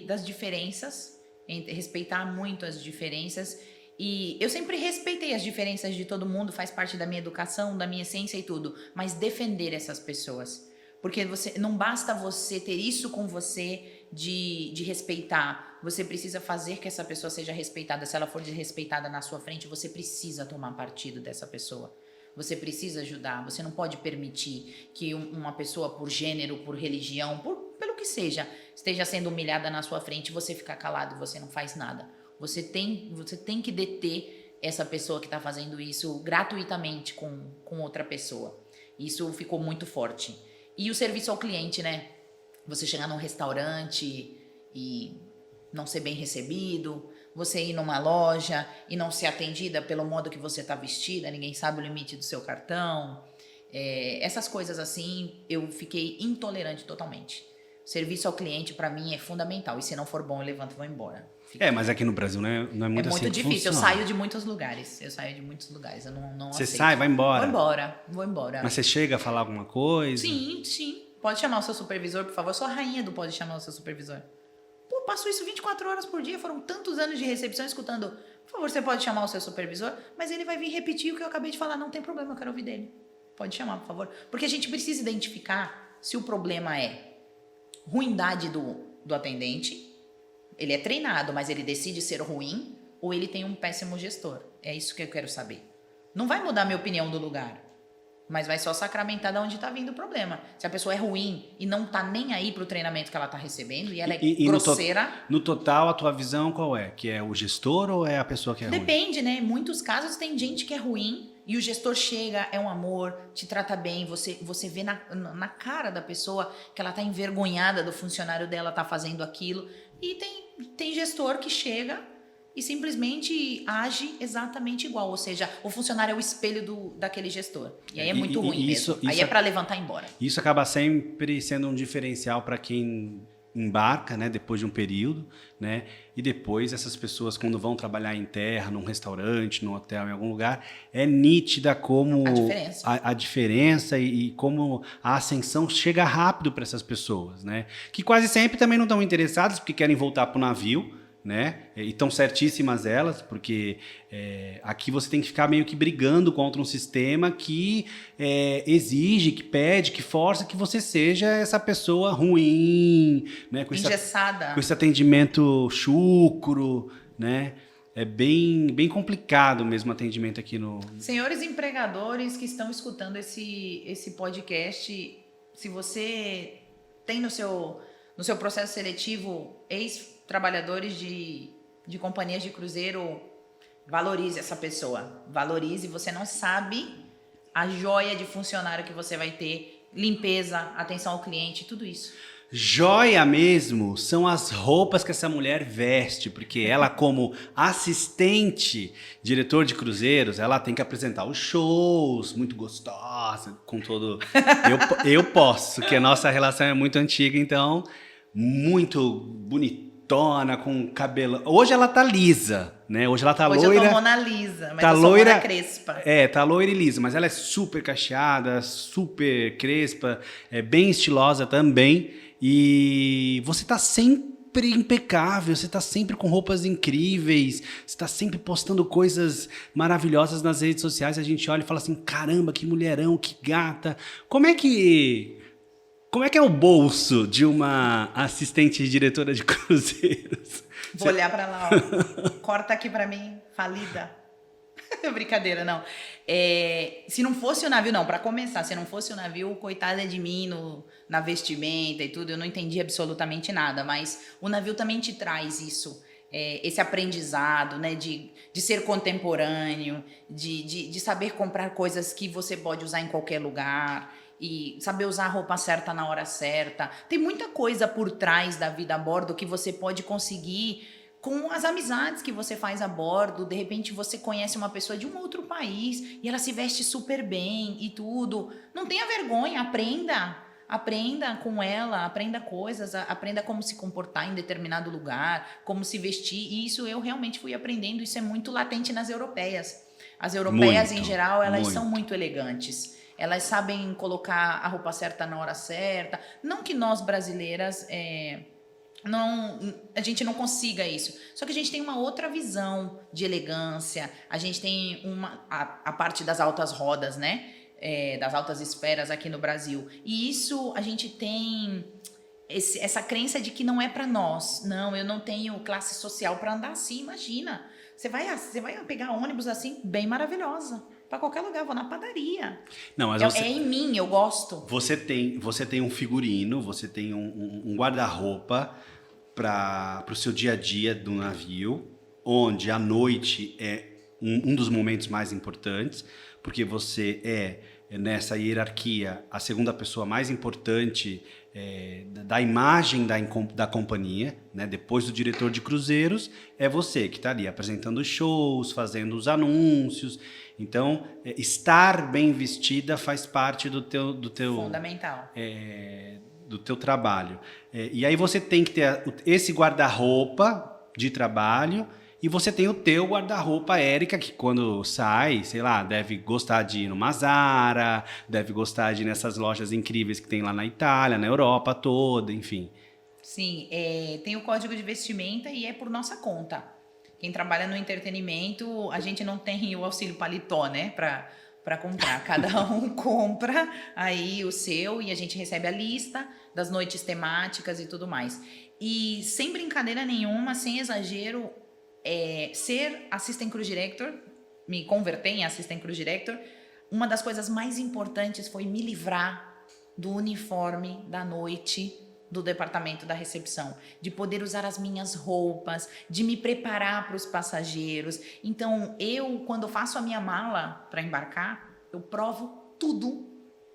das diferenças, respeitar muito as diferenças. E eu sempre respeitei as diferenças de todo mundo, faz parte da minha educação, da minha essência e tudo, mas defender essas pessoas. Porque não basta você ter isso com você de respeitar, você precisa fazer que essa pessoa seja respeitada. Se ela for desrespeitada na sua frente, você precisa tomar partido dessa pessoa. Você precisa ajudar, você não pode permitir que uma pessoa por gênero, por religião, pelo que seja, esteja sendo humilhada na sua frente e você ficar calado e você não faz nada. Você tem que deter essa pessoa que está fazendo isso gratuitamente com outra pessoa. Isso ficou muito forte. E o serviço ao cliente, né? Você chegar num restaurante e não ser bem recebido, você ir numa loja e não ser atendida pelo modo que você está vestida, ninguém sabe o limite do seu cartão. Essas coisas assim, eu fiquei intolerante totalmente. Serviço ao cliente, para mim, é fundamental. E se não for bom, eu levanto e vou embora. Mas aqui no Brasil não é muito assim. É muito difícil. Funciona. Eu saio de muitos lugares. Eu não Você aceito. sai, vai embora? Vou embora. Mas você chega a falar alguma coisa? Sim. Pode chamar o seu supervisor, por favor. Eu sou a rainha do pode chamar o seu supervisor. Pô, passo isso 24 horas por dia. Foram tantos anos de recepção escutando. Por favor, você pode chamar o seu supervisor? Mas ele vai vir repetir o que eu acabei de falar. Não tem problema, eu quero ouvir dele. Pode chamar, por favor. Porque a gente precisa identificar se o problema é ruindade do atendente, ele é treinado, mas ele decide ser ruim, ou ele tem um péssimo gestor. É isso que eu quero saber. Não vai mudar a minha opinião do lugar, mas vai só sacramentar de onde está vindo o problema. Se a pessoa é ruim e não tá nem aí pro treinamento que ela tá recebendo e ela é grosseira... No total, a tua visão qual é? Que é o gestor ou é a pessoa que é ruim? Depende, né? Em muitos casos tem gente que é ruim e o gestor chega, é um amor, te trata bem, você vê na cara da pessoa que ela tá envergonhada do funcionário dela tá fazendo aquilo. E tem gestor que chega e simplesmente age exatamente igual. Ou seja, o funcionário é o espelho daquele gestor. E aí é muito ruim mesmo. Aí é para levantar e ir embora. Isso acaba sempre sendo um diferencial para quem embarca, né, depois de um período, né, e depois essas pessoas quando vão trabalhar em terra, num restaurante, num hotel, em algum lugar, é nítida como a diferença e como a ascensão chega rápido para essas pessoas, né, que quase sempre também não estão interessadas porque querem voltar para o navio, né? E estão certíssimas elas, porque aqui você tem que ficar meio que brigando contra um sistema que exige, que pede, que força que você seja essa pessoa ruim, né? Engessada. Com esse atendimento chucro, né? É bem complicado mesmo o atendimento aqui no... Senhores empregadores que estão escutando esse podcast, se você tem no seu processo seletivo ex-trabalhadores de companhias de cruzeiro, valorize essa pessoa. Valorize, você não sabe a joia de funcionário que você vai ter, limpeza, atenção ao cliente, tudo isso. Joia mesmo são as roupas que essa mulher veste, porque ela, como assistente, diretor de cruzeiros, ela tem que apresentar os shows, muito gostosa, com todo... Eu posso, que a nossa relação é muito antiga, então, muito bonitona, com cabelo... Hoje ela tá lisa, né? Hoje ela tá loira... Hoje eu tô Mona Lisa, mas tá eu sou Mona Crespa. Tá loira e lisa, mas ela é super cacheada, super crespa, bem estilosa também. E você tá sempre impecável, você tá sempre com roupas incríveis, você tá sempre postando coisas maravilhosas nas redes sociais. A gente olha e fala assim, caramba, que mulherão, que gata. Como é que é o bolso de uma assistente diretora de cruzeiros? Vou olhar pra lá, ó. Corta aqui pra mim, falida. Brincadeira, não. Se não fosse o navio, não, para começar, se não fosse o navio, coitada de mim na vestimenta e tudo, eu não entendi absolutamente nada, mas o navio também te traz isso, esse aprendizado, né, de ser contemporâneo, de saber comprar coisas que você pode usar em qualquer lugar e saber usar a roupa certa na hora certa. Tem muita coisa por trás da vida a bordo que você pode conseguir com as amizades que você faz a bordo. De repente você conhece uma pessoa de um outro país e ela se veste super bem e tudo. Não tenha vergonha, aprenda com ela, aprenda coisas, aprenda como se comportar em determinado lugar, como se vestir. E isso eu realmente fui aprendendo, isso é muito latente nas europeias. As europeias, em geral, elas são muito elegantes. Elas sabem colocar a roupa certa na hora certa. Não que nós, brasileiras... a gente não consiga isso. Só que a gente tem uma outra visão de elegância. A gente tem a parte das altas rodas, né? Das altas esferas aqui no Brasil. E isso a gente tem essa crença de que não é para nós. Não, eu não tenho classe social para andar assim. Imagina. Você vai pegar ônibus assim, bem maravilhosa. Para qualquer lugar, vou na padaria. Não, mas é em mim, eu gosto. Você tem um figurino, você tem um guarda-roupa para o seu dia a dia do navio, onde a noite é um dos momentos mais importantes, porque você nessa hierarquia, a segunda pessoa mais importante da imagem da companhia, né? Depois do diretor de cruzeiros, é você que está ali apresentando os shows, fazendo os anúncios. Então, estar bem vestida faz parte do teu fundamental. Do teu trabalho. E aí você tem que ter esse guarda-roupa de trabalho e você tem o teu guarda-roupa, Érica, que quando sai, sei lá, deve gostar de ir no Zara, deve gostar de ir nessas lojas incríveis que tem lá na Itália, na Europa toda, enfim. Sim, tem o código de vestimenta e é por nossa conta. Quem trabalha no entretenimento, a gente não tem o auxílio paletó, né, para comprar. Cada um compra aí o seu e a gente recebe a lista das noites temáticas e tudo mais. E sem brincadeira nenhuma, sem exagero, ser assistant cruise director, me converter em assistant cruise director, uma das coisas mais importantes foi me livrar do uniforme da noite do departamento da recepção, de poder usar as minhas roupas, de me preparar para os passageiros. Então, quando eu faço a minha mala para embarcar, eu provo tudo.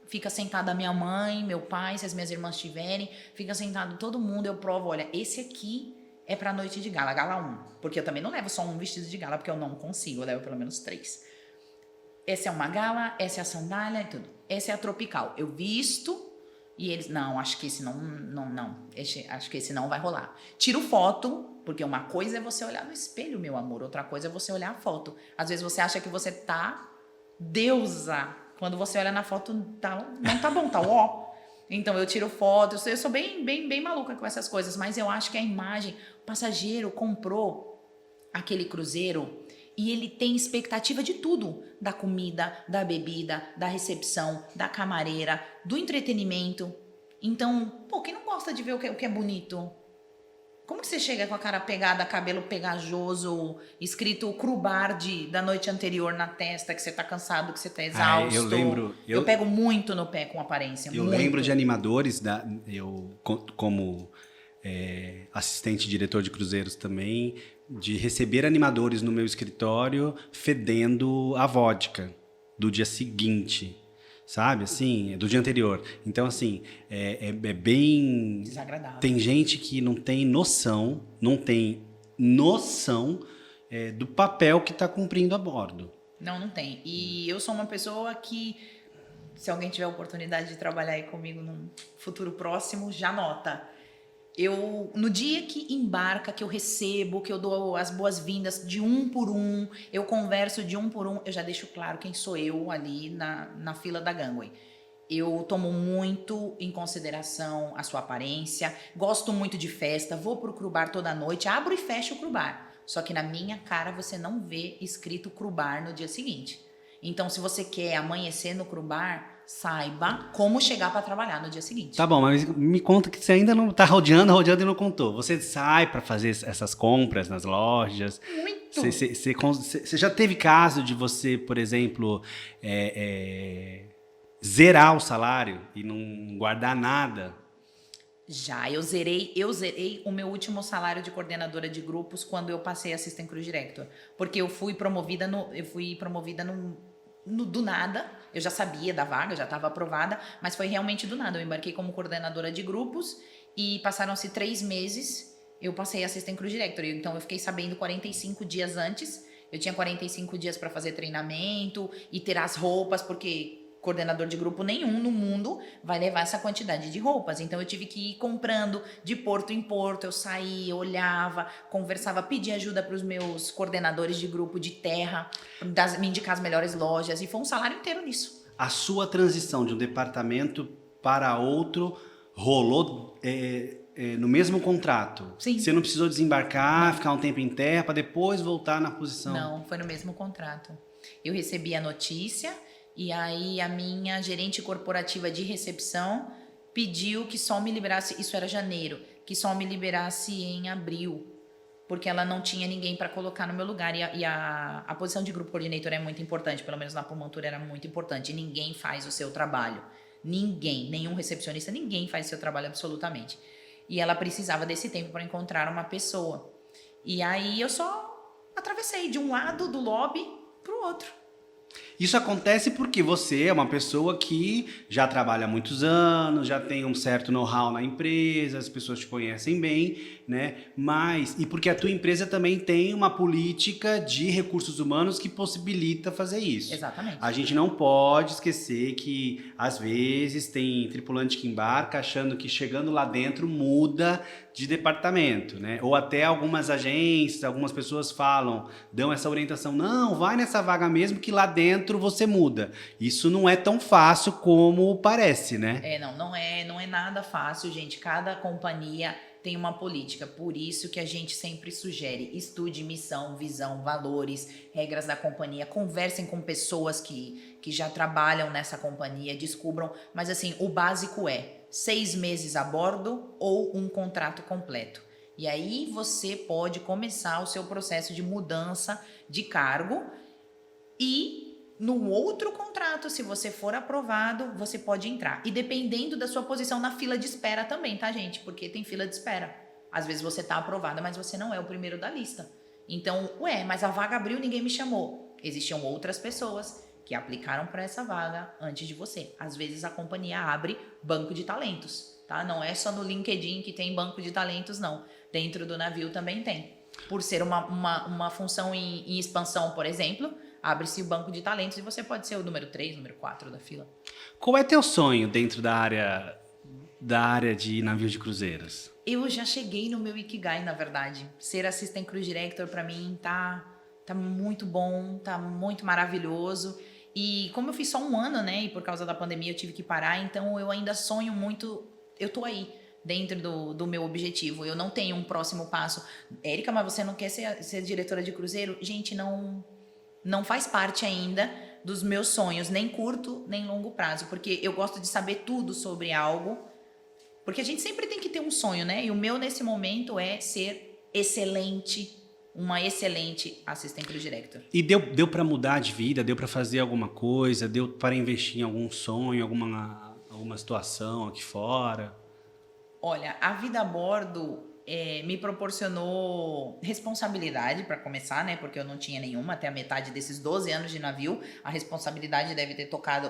Fica sentada a minha mãe, meu pai, se as minhas irmãs estiverem, fica sentado todo mundo, eu provo, olha, esse aqui é para noite de gala, gala 1. Porque eu também não levo só um vestido de gala, porque eu não consigo, eu levo pelo menos 3. Essa é uma gala, essa é a sandália e tudo. Essa é a tropical. Eu visto e eles, não, acho que esse acho que esse não vai rolar. Tiro foto, porque uma coisa é você olhar no espelho, meu amor, outra coisa é você olhar a foto. Às vezes você acha que você tá deusa, quando você olha na foto, não tá bom, tá ó. Então eu tiro foto, eu sou bem maluca com essas coisas, mas eu acho que a imagem, o passageiro comprou aquele cruzeiro e ele tem expectativa de tudo, da comida, da bebida, da recepção, da camareira, do entretenimento. Então, quem não gosta de ver o que é bonito? Como que você chega com a cara pegada, cabelo pegajoso, escrito Crubar da noite anterior na testa, que você tá cansado, que você tá exausto? Eu lembro... Eu pego muito no pé com aparência, Eu muito. lembro de animadores, como assistente diretor de cruzeiros também, de receber animadores no meu escritório fedendo a vodka do dia seguinte, sabe? Assim, do dia anterior. Então, assim, é bem... desagradável. Tem gente que não tem noção do papel que está cumprindo a bordo. Não tem. E eu sou uma pessoa que, se alguém tiver a oportunidade de trabalhar aí comigo num futuro próximo, já nota. No dia que embarca, que eu recebo, que eu dou as boas-vindas de um por um, eu converso de um por um, eu já deixo claro quem sou eu ali na fila da gangway. Eu tomo muito em consideração a sua aparência, gosto muito de festa, vou pro Crubar toda noite, abro e fecho o Crubar. Só que na minha cara você não vê escrito Crubar no dia seguinte. Então, se você quer amanhecer no Crubar, saiba como chegar para trabalhar no dia seguinte. Tá bom, mas me conta que você ainda não tá rodeando e não contou. Você sai para fazer essas compras nas lojas? Muito! Você já teve caso de você, por exemplo, zerar o salário e não guardar nada? Já, eu zerei o meu último salário de coordenadora de grupos quando eu passei a Assistant Cruise Director. Porque eu fui promovida do nada. Eu já sabia da vaga, já estava aprovada, mas foi realmente do nada. Eu embarquei como coordenadora de grupos e passaram-se 3 meses, eu passei a Assistant Cruise Director. Então eu fiquei sabendo 45 dias antes. Eu tinha 45 dias para fazer treinamento e ter as roupas, porque coordenador de grupo nenhum no mundo vai levar essa quantidade de roupas. Então eu tive que ir comprando de porto em porto. Eu saía, olhava, conversava, pedia ajuda para os meus coordenadores de grupo de terra, me indicar as melhores lojas, e foi um salário inteiro nisso. A sua transição de um departamento para outro rolou no mesmo contrato? Sim. Você não precisou desembarcar, ficar um tempo em terra para depois voltar na posição? Não, foi no mesmo contrato. Eu recebi a notícia. E aí a minha gerente corporativa de recepção pediu que só me liberasse, isso era janeiro, que só me liberasse em abril, porque ela não tinha ninguém para colocar no meu lugar. E a posição de grupo coordenator é muito importante, pelo menos na Promontura era muito importante. E ninguém faz o seu trabalho. Ninguém, nenhum recepcionista, ninguém faz o seu trabalho absolutamente. E ela precisava desse tempo para encontrar uma pessoa. E aí eu só atravessei de um lado do lobby para o outro. Isso acontece porque você é uma pessoa que já trabalha há muitos anos, já tem um certo know-how na empresa, as pessoas te conhecem bem, né? E porque a tua empresa também tem uma política de recursos humanos que possibilita fazer isso. Exatamente. A gente não pode esquecer que, às vezes, tem tripulante que embarca achando que chegando lá dentro muda de departamento, né? Ou até algumas agências, algumas pessoas dão essa orientação, não, vai nessa vaga mesmo que lá dentro você muda. Isso não é tão fácil como parece, né? Não é nada fácil, gente. Cada companhia tem uma política, por isso que a gente sempre sugere, estude missão, visão, valores, regras da companhia, conversem com pessoas que já trabalham nessa companhia, descubram, mas assim, o básico é 6 meses a bordo ou um contrato completo. E aí você pode começar o seu processo de mudança de cargo e No outro contrato, se você for aprovado, você pode entrar. E dependendo da sua posição na fila de espera também, tá, gente? Porque tem fila de espera. Às vezes você tá aprovada, mas você não é o primeiro da lista. Então, mas a vaga abriu, ninguém me chamou. Existiam outras pessoas que aplicaram para essa vaga antes de você. Às vezes a companhia abre banco de talentos, tá? Não é só no LinkedIn que tem banco de talentos, não. Dentro do navio também tem. Por ser uma função em expansão, por exemplo, abre-se o banco de talentos e você pode ser o número 3, número 4 da fila. Qual é teu sonho dentro da área de navios de cruzeiros? Eu já cheguei no meu Ikigai, na verdade. Ser Assistant Cruise Director, para mim, tá muito bom, tá muito maravilhoso. E como eu fiz só um ano, né, e por causa da pandemia eu tive que parar, então eu ainda sonho muito, eu tô aí, dentro do meu objetivo. Eu não tenho um próximo passo. Érica, mas você não quer ser diretora de cruzeiro? Gente, não faz parte ainda dos meus sonhos, nem curto, nem longo prazo, porque eu gosto de saber tudo sobre algo, porque a gente sempre tem que ter um sonho, né? E o meu, nesse momento, é ser uma excelente Assistant Cruise Director. E deu para mudar de vida? Deu para fazer alguma coisa? Deu para investir em algum sonho, alguma situação aqui fora? Olha, a vida a bordo me proporcionou responsabilidade, para começar, né? Porque eu não tinha nenhuma até a metade desses 12 anos de navio. A responsabilidade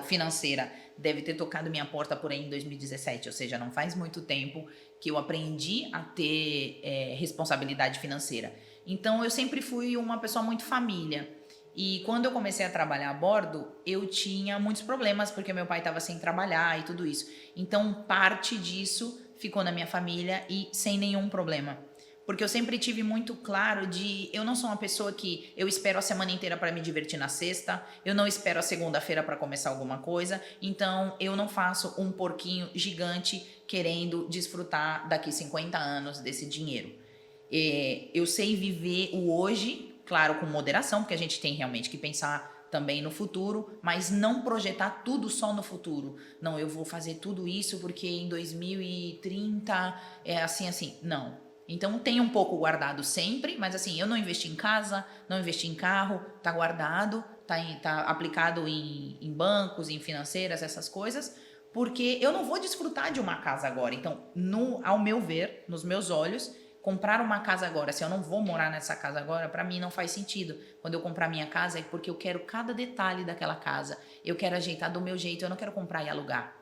financeira deve ter tocado minha porta por aí em 2017. Ou seja, não faz muito tempo que eu aprendi a ter responsabilidade financeira. Então, eu sempre fui uma pessoa muito família. E quando eu comecei a trabalhar a bordo, eu tinha muitos problemas, porque meu pai estava sem trabalhar e tudo isso. Então, parte disso ficou na minha família e sem nenhum problema. Porque eu sempre tive muito claro eu não sou uma pessoa que eu espero a semana inteira para me divertir na sexta, eu não espero a segunda-feira para começar alguma coisa, então eu não faço um porquinho gigante querendo desfrutar daqui 50 anos desse dinheiro. Eu sei viver o hoje, claro, com moderação, porque a gente tem realmente que pensar também no futuro, mas não projetar tudo só no futuro. Não, eu vou fazer tudo isso porque em 2030 é assim. Não. Então tem um pouco guardado sempre, mas assim, eu não investi em casa, não investi em carro, tá guardado, tá aplicado em bancos, em financeiras, essas coisas, porque eu não vou desfrutar de uma casa agora. Então, ao meu ver, nos meus olhos, comprar uma casa agora, se eu não vou morar nessa casa agora, para mim não faz sentido. Quando eu comprar minha casa é porque eu quero cada detalhe daquela casa. Eu quero ajeitar do meu jeito, eu não quero comprar e alugar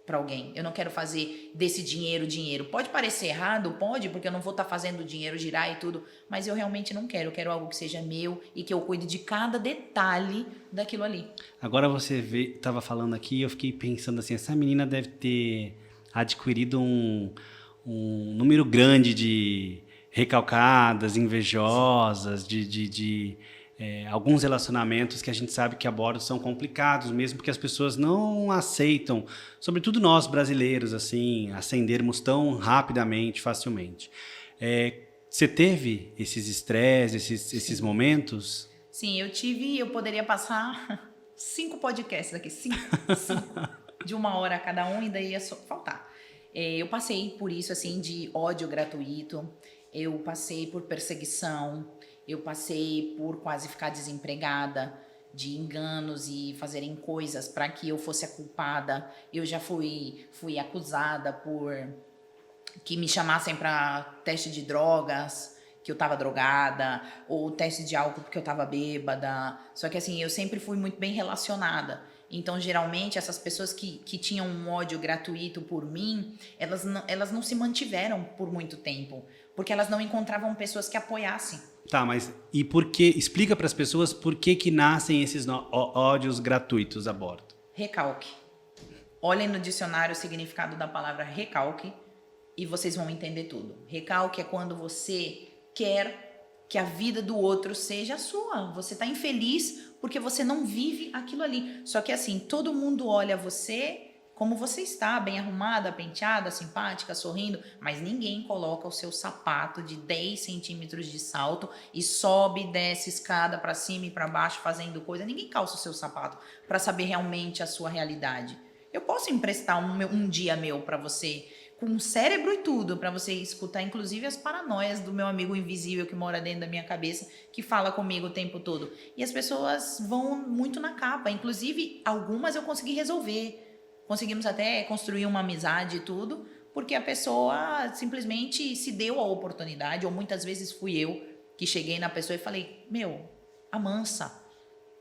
para alguém. Eu não quero fazer desse dinheiro. Pode parecer errado, pode, porque eu não vou estar fazendo o dinheiro girar e tudo, mas eu realmente não quero. Eu quero algo que seja meu e que eu cuide de cada detalhe daquilo ali. Agora você estava falando aqui, eu fiquei pensando assim, essa menina deve ter adquirido um número grande de recalcadas, invejosas, de alguns relacionamentos que a gente sabe que a bordo são complicados, mesmo porque as pessoas não aceitam, sobretudo nós brasileiros, assim, ascendermos tão rapidamente, facilmente. Você teve esses estresses, esses momentos? Sim, eu poderia passar 5 podcasts aqui, 5 de 1 hora cada um, e daí ia só faltar. Eu passei por isso, assim, de ódio gratuito, eu passei por perseguição, eu passei por quase ficar desempregada, de enganos e fazerem coisas para que eu fosse a culpada. Eu já fui acusada por que me chamassem para teste de drogas, que eu estava drogada, ou teste de álcool porque eu estava bêbada. Só que assim, eu sempre fui muito bem relacionada. Então, geralmente, essas pessoas que tinham um ódio gratuito por mim, elas não se mantiveram por muito tempo, porque elas não encontravam pessoas que apoiassem. Tá, mas e por que? Explica para as pessoas por que nascem esses ódios gratuitos a bordo. Recalque. Olhem no dicionário o significado da palavra recalque e vocês vão entender tudo. Recalque é quando você quer que a vida do outro seja a sua. Você está infeliz porque você não vive aquilo ali. Só que assim, todo mundo olha você como você está, bem arrumada, penteada, simpática, sorrindo, mas ninguém coloca o seu sapato de 10 centímetros de salto e sobe e desce escada para cima e para baixo fazendo coisa. Ninguém calça o seu sapato para saber realmente a sua realidade. Eu posso emprestar um dia meu para você, com cérebro e tudo, para você escutar, inclusive as paranoias do meu amigo invisível que mora dentro da minha cabeça, que fala comigo o tempo todo. E as pessoas vão muito na capa, inclusive algumas eu consegui resolver. Conseguimos até construir uma amizade e tudo, porque a pessoa simplesmente se deu a oportunidade, ou muitas vezes fui eu que cheguei na pessoa e falei, meu, amansa,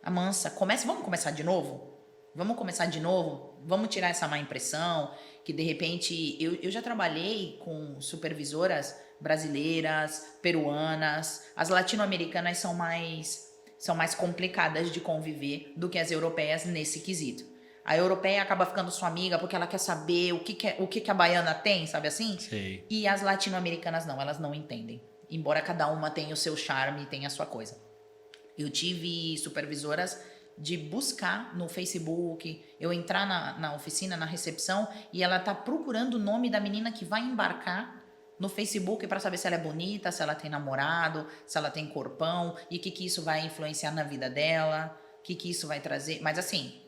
vamos começar de novo? Vamos começar de novo? Vamos tirar essa má impressão, que de repente, eu já trabalhei com supervisoras brasileiras, peruanas, as latino-americanas são mais complicadas de conviver do que as europeias nesse quesito. A europeia acaba ficando sua amiga porque ela quer saber o que a baiana tem, sabe assim? Sei. E as latino-americanas não, elas não entendem. Embora cada uma tenha o seu charme, tenha a sua coisa. Eu tive supervisoras de buscar no Facebook, eu entrar na oficina, na recepção, e ela tá procurando o nome da menina que vai embarcar no Facebook para saber se ela é bonita, se ela tem namorado, se ela tem corpão, e o que isso vai influenciar na vida dela, o que isso vai trazer. Mas assim,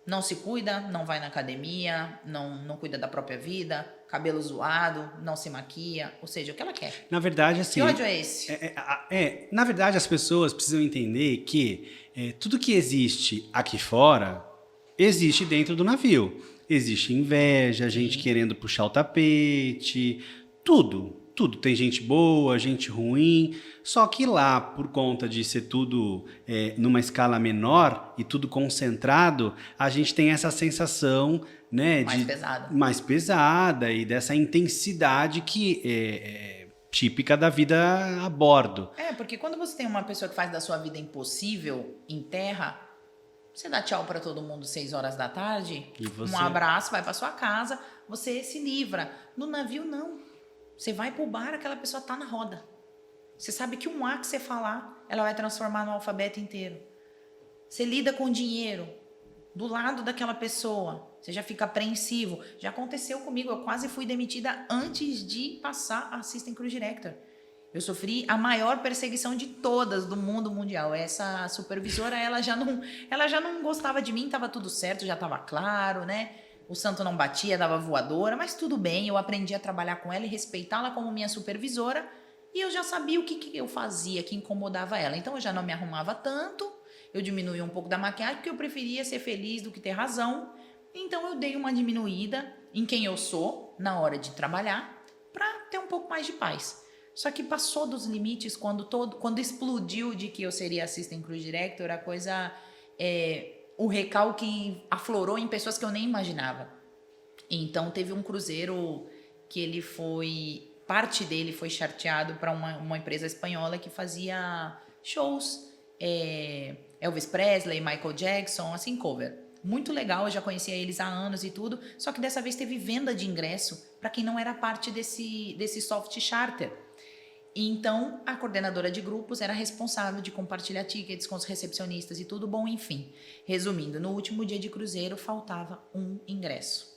não se cuida, não vai na academia, não cuida da própria vida, cabelo zoado, não se maquia, ou seja, o que ela quer. Na verdade, assim... Que ódio é esse? Na verdade, as pessoas precisam entender que tudo que existe aqui fora existe dentro do navio. Existe inveja, gente querendo puxar o tapete, tudo. Tem gente boa, gente ruim, só que lá, por conta de ser tudo numa escala menor e tudo concentrado, a gente tem essa sensação, né, mais pesada e dessa intensidade que é típica da vida a bordo. Porque quando você tem uma pessoa que faz da sua vida impossível em terra, você dá tchau para todo mundo 6 horas da tarde, um abraço, vai para sua casa, você se livra. No navio, não. Você vai pro bar, aquela pessoa tá na roda. Você sabe que um A que você falar, ela vai transformar no alfabeto inteiro. Você lida com dinheiro do lado daquela pessoa. Você já fica apreensivo. Já aconteceu comigo, eu quase fui demitida antes de passar a Assistant Cruise Director. Eu sofri a maior perseguição de todas do mundo mundial. Essa supervisora, ela já não gostava de mim, tava tudo certo, já tava claro, né? O santo não batia, dava voadora, mas tudo bem, eu aprendi a trabalhar com ela e respeitá-la como minha supervisora, e eu já sabia o que eu fazia que incomodava ela. Então eu já não me arrumava tanto, eu diminuí um pouco da maquiagem, porque eu preferia ser feliz do que ter razão. Então eu dei uma diminuída em quem eu sou na hora de trabalhar, para ter um pouco mais de paz. Só que passou dos limites quando explodiu de que eu seria Assistant Cruise Director, a coisa... o recalque aflorou em pessoas que eu nem imaginava. Então teve um cruzeiro que parte dele foi charteado para uma empresa espanhola que fazia shows, Elvis Presley, Michael Jackson, assim, cover. Muito legal, eu já conhecia eles há anos e tudo, só que dessa vez teve venda de ingresso para quem não era parte desse soft charter. Então, a coordenadora de grupos era responsável de compartilhar tickets com os recepcionistas e tudo bom, enfim. Resumindo, no último dia de cruzeiro, faltava um ingresso.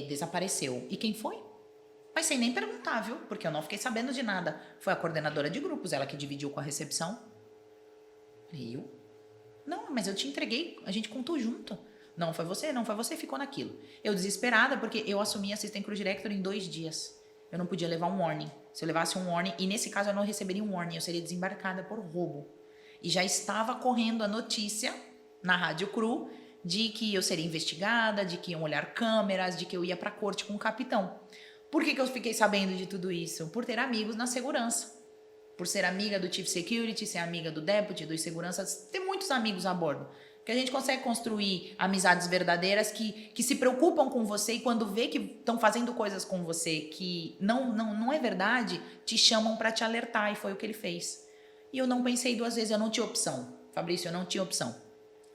Desapareceu. E quem foi? Mas sem nem perguntar, viu? Porque eu não fiquei sabendo de nada. Foi a coordenadora de grupos, ela que dividiu com a recepção. Eu? Não, mas eu te entreguei, a gente contou junto. Não foi você, ficou naquilo. Eu desesperada, porque eu assumi Assistant Cruise Director em 2 dias. Eu não podia levar um warning. Se eu levasse um warning, e nesse caso eu não receberia um warning, eu seria desembarcada por roubo. E já estava correndo a notícia na Rádio Cru de que eu seria investigada, de que iam olhar câmeras, de que eu ia para a corte com o capitão. Por que eu fiquei sabendo de tudo isso? Por ter amigos na segurança. Por ser amiga do Chief Security, ser amiga do Deputy, dos seguranças, ter muitos amigos a bordo. Que a gente consegue construir amizades verdadeiras que se preocupam com você e quando vê que estão fazendo coisas com você que não é verdade, te chamam para te alertar, e foi o que ele fez. E eu não pensei 2 vezes, eu não tinha opção. Fabrício, eu não tinha opção.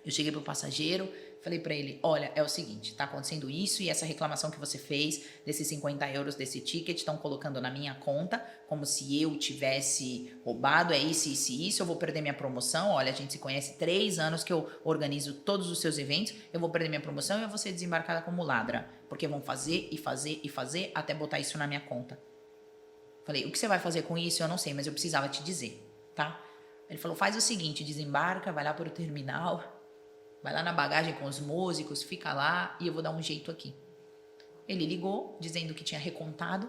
Eu cheguei pro passageiro, falei para ele, olha, é o seguinte, tá acontecendo isso e essa reclamação que você fez desses 50 euros desse ticket, estão colocando na minha conta, como se eu tivesse roubado, isso, eu vou perder minha promoção, olha, a gente se conhece 3 anos que eu organizo todos os seus eventos, eu vou perder minha promoção e eu vou ser desembarcada como ladra, porque vão fazer até botar isso na minha conta. Falei, o que você vai fazer com isso? Eu não sei, mas eu precisava te dizer, tá? Ele falou, faz o seguinte, desembarca, vai lá para o terminal. Vai lá na bagagem com os músicos, fica lá e eu vou dar um jeito aqui. Ele ligou, dizendo que tinha recontado.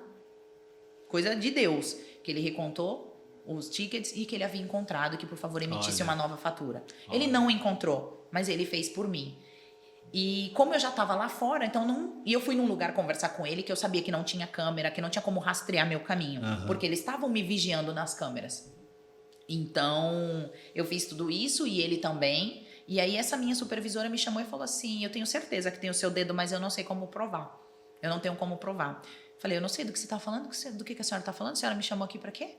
Coisa de Deus. Que ele recontou os tickets e que ele havia encontrado, que por favor emitisse uma nova fatura. Ele não encontrou, mas ele fez por mim. E como eu já estava lá fora, então não... E eu fui num lugar conversar com ele que eu sabia que não tinha câmera, que não tinha como rastrear meu caminho. Porque eles estavam me vigiando nas câmeras. Então, eu fiz tudo isso e ele também. E aí essa minha supervisora me chamou e falou assim, eu tenho certeza que tem o seu dedo, mas eu não sei como provar. Eu não tenho como provar. Falei, eu não sei do que você está falando, do que a senhora está falando. A senhora me chamou aqui para quê?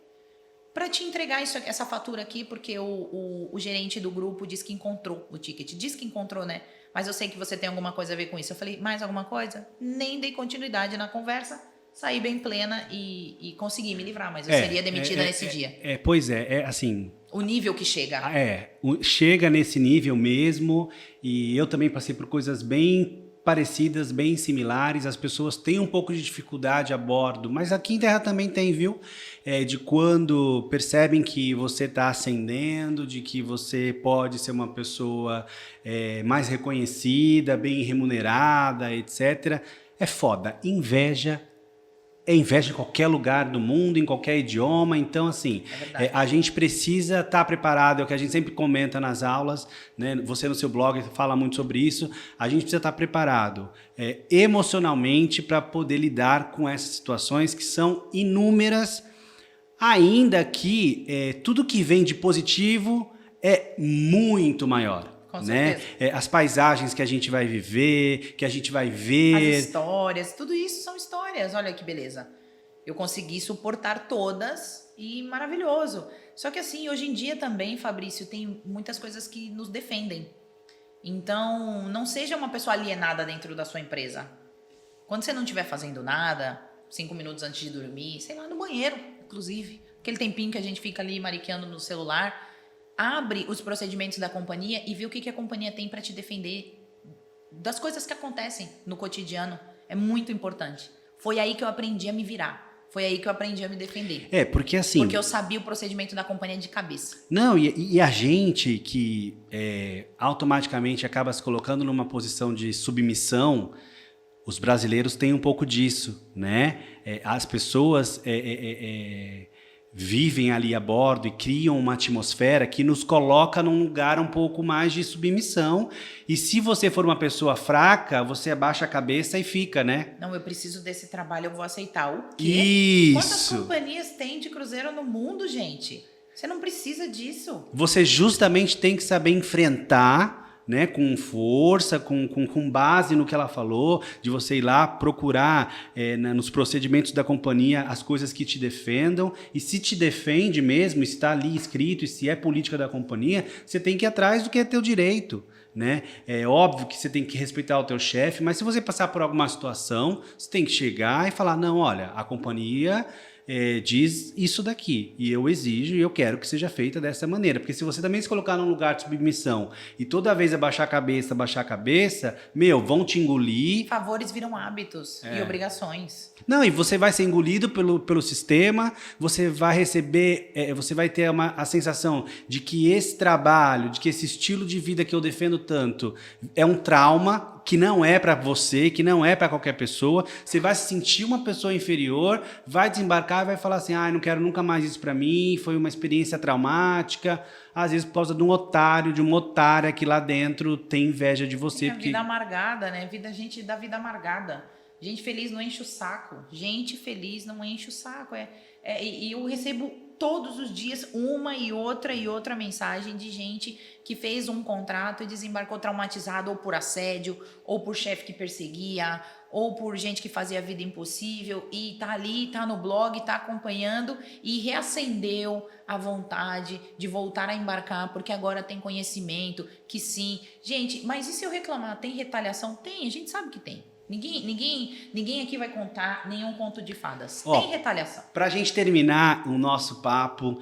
Para te entregar essa fatura aqui, porque o gerente do grupo disse que encontrou o ticket. Diz que encontrou, né? Mas eu sei que você tem alguma coisa a ver com isso. Eu falei, mais alguma coisa? Nem dei continuidade na conversa, saí bem plena e consegui me livrar, mas eu seria demitida nesse dia. Pois é assim... O nível que chega. Chega nesse nível mesmo, e eu também passei por coisas bem parecidas, bem similares. As pessoas têm um pouco de dificuldade a bordo, mas aqui em Terra também tem, viu? De quando percebem que você está ascendendo, de que você pode ser uma pessoa mais reconhecida, bem remunerada, etc. É foda. Inveja é inveja em qualquer lugar do mundo, em qualquer idioma. Então, assim, a gente precisa estar preparado, é o que a gente sempre comenta nas aulas, né? Você no seu blog fala muito sobre isso. A gente precisa estar preparado emocionalmente para poder lidar com essas situações que são inúmeras, ainda que tudo que vem de positivo é muito maior. Né? As paisagens que a gente vai viver, que a gente vai ver. As histórias, tudo isso são histórias. Olha que beleza. Eu consegui suportar todas e maravilhoso. Só que assim, hoje em dia também, Fabrício, tem muitas coisas que nos defendem. Então, não seja uma pessoa alienada dentro da sua empresa. Quando você não estiver fazendo nada, 5 minutos antes de dormir, sei lá, no banheiro, inclusive. Aquele tempinho que a gente fica ali mariqueando no celular... Abre os procedimentos da companhia e vê o que a companhia tem para te defender das coisas que acontecem no cotidiano. É muito importante. Foi aí que eu aprendi a me virar. Foi aí que eu aprendi a me defender. Porque assim... Porque eu sabia o procedimento da companhia de cabeça. Não, e a gente que automaticamente acaba se colocando numa posição de submissão, os brasileiros têm um pouco disso, né? As pessoas... vivem ali a bordo e criam uma atmosfera que nos coloca num lugar um pouco mais de submissão. E se você for uma pessoa fraca, você abaixa a cabeça e fica, né? Não, eu preciso desse trabalho, eu vou aceitar. O quê? Isso! Quantas companhias tem de cruzeiro no mundo, gente? Você não precisa disso. Você justamente tem que saber enfrentar, né, com força, com base no que ela falou, de você ir lá procurar nos procedimentos da companhia as coisas que te defendam, e se te defende mesmo, está ali escrito, e se é política da companhia, você tem que ir atrás do que é teu direito. Né? É óbvio que você tem que respeitar o teu chefe, mas se você passar por alguma situação, você tem que chegar e falar, não, olha, a companhia... diz isso daqui, e eu exijo e eu quero que seja feita dessa maneira, porque se você também se colocar num lugar de submissão e toda vez abaixar a cabeça, vão te engolir. Favores viram hábitos e obrigações. Não, e você vai ser engolido pelo sistema, você vai receber, você vai ter a sensação de que esse trabalho, de que esse estilo de vida que eu defendo tanto é um trauma, que não é para você, que não é para qualquer pessoa. Você vai se sentir uma pessoa inferior, vai desembarcar e vai falar assim, não quero nunca mais isso para mim, foi uma experiência traumática, às vezes por causa de um otário, de uma otária que lá dentro tem inveja de você. Porque... vida amargada, né? Gente da vida amargada. Gente feliz não enche o saco. Gente feliz não enche o saco. E eu recebo todos os dias uma e outra mensagem de gente que fez um contrato e desembarcou traumatizado ou por assédio, ou por chefe que perseguia, ou por gente que fazia a vida impossível, e tá ali, tá no blog, tá acompanhando e reacendeu a vontade de voltar a embarcar, porque agora tem conhecimento que sim. Gente, mas e se eu reclamar? Tem retaliação? Tem, a gente sabe que tem. Ninguém aqui vai contar nenhum conto de fadas. Tem retaliação. Para a gente terminar o nosso papo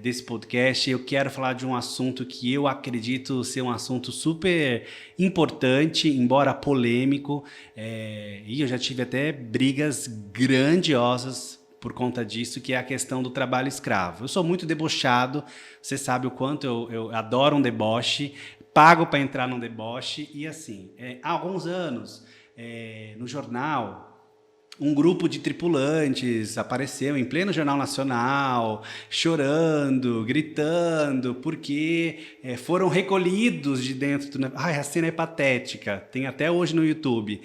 desse podcast, eu quero falar de um assunto que eu acredito ser um assunto super importante, embora polêmico, e eu já tive até brigas grandiosas por conta disso, que é a questão do trabalho escravo. Eu sou muito debochado, você sabe o quanto eu adoro um deboche. pago para entrar num deboche. E assim, há alguns anos, no jornal, um grupo de tripulantes apareceu em pleno Jornal Nacional, chorando, gritando, porque foram recolhidos de dentro do navio. Ai, a cena é patética, tem até hoje no YouTube.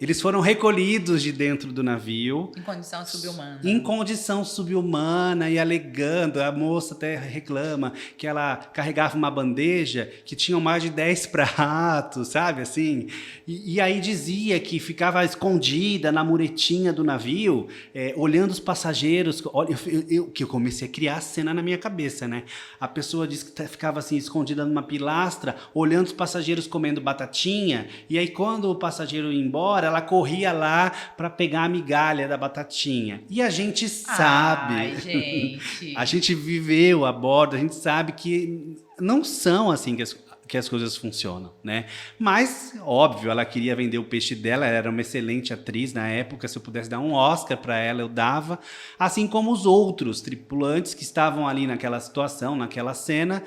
Eles foram recolhidos de dentro do navio. Em condição subhumana. Em condição subhumana e alegando. A moça até reclama que ela carregava uma bandeja que tinha mais de 10 pratos, sabe assim? E aí dizia que ficava escondida na muretinha do navio, olhando os passageiros. Olha, eu comecei a criar a cena na minha cabeça, né? A pessoa disse que ficava assim, escondida numa pilastra, olhando os passageiros comendo batatinha, e aí quando o passageiro ia embora, ela corria lá para pegar a migalha da batatinha. E a gente sabe, ai, gente. a gente viveu a bordo, a gente sabe que não são assim que as coisas funcionam, né? Mas, óbvio, ela queria vender o peixe dela, ela era uma excelente atriz na época, se eu pudesse dar um Oscar para ela, eu dava, assim como os outros tripulantes que estavam ali naquela situação, naquela cena,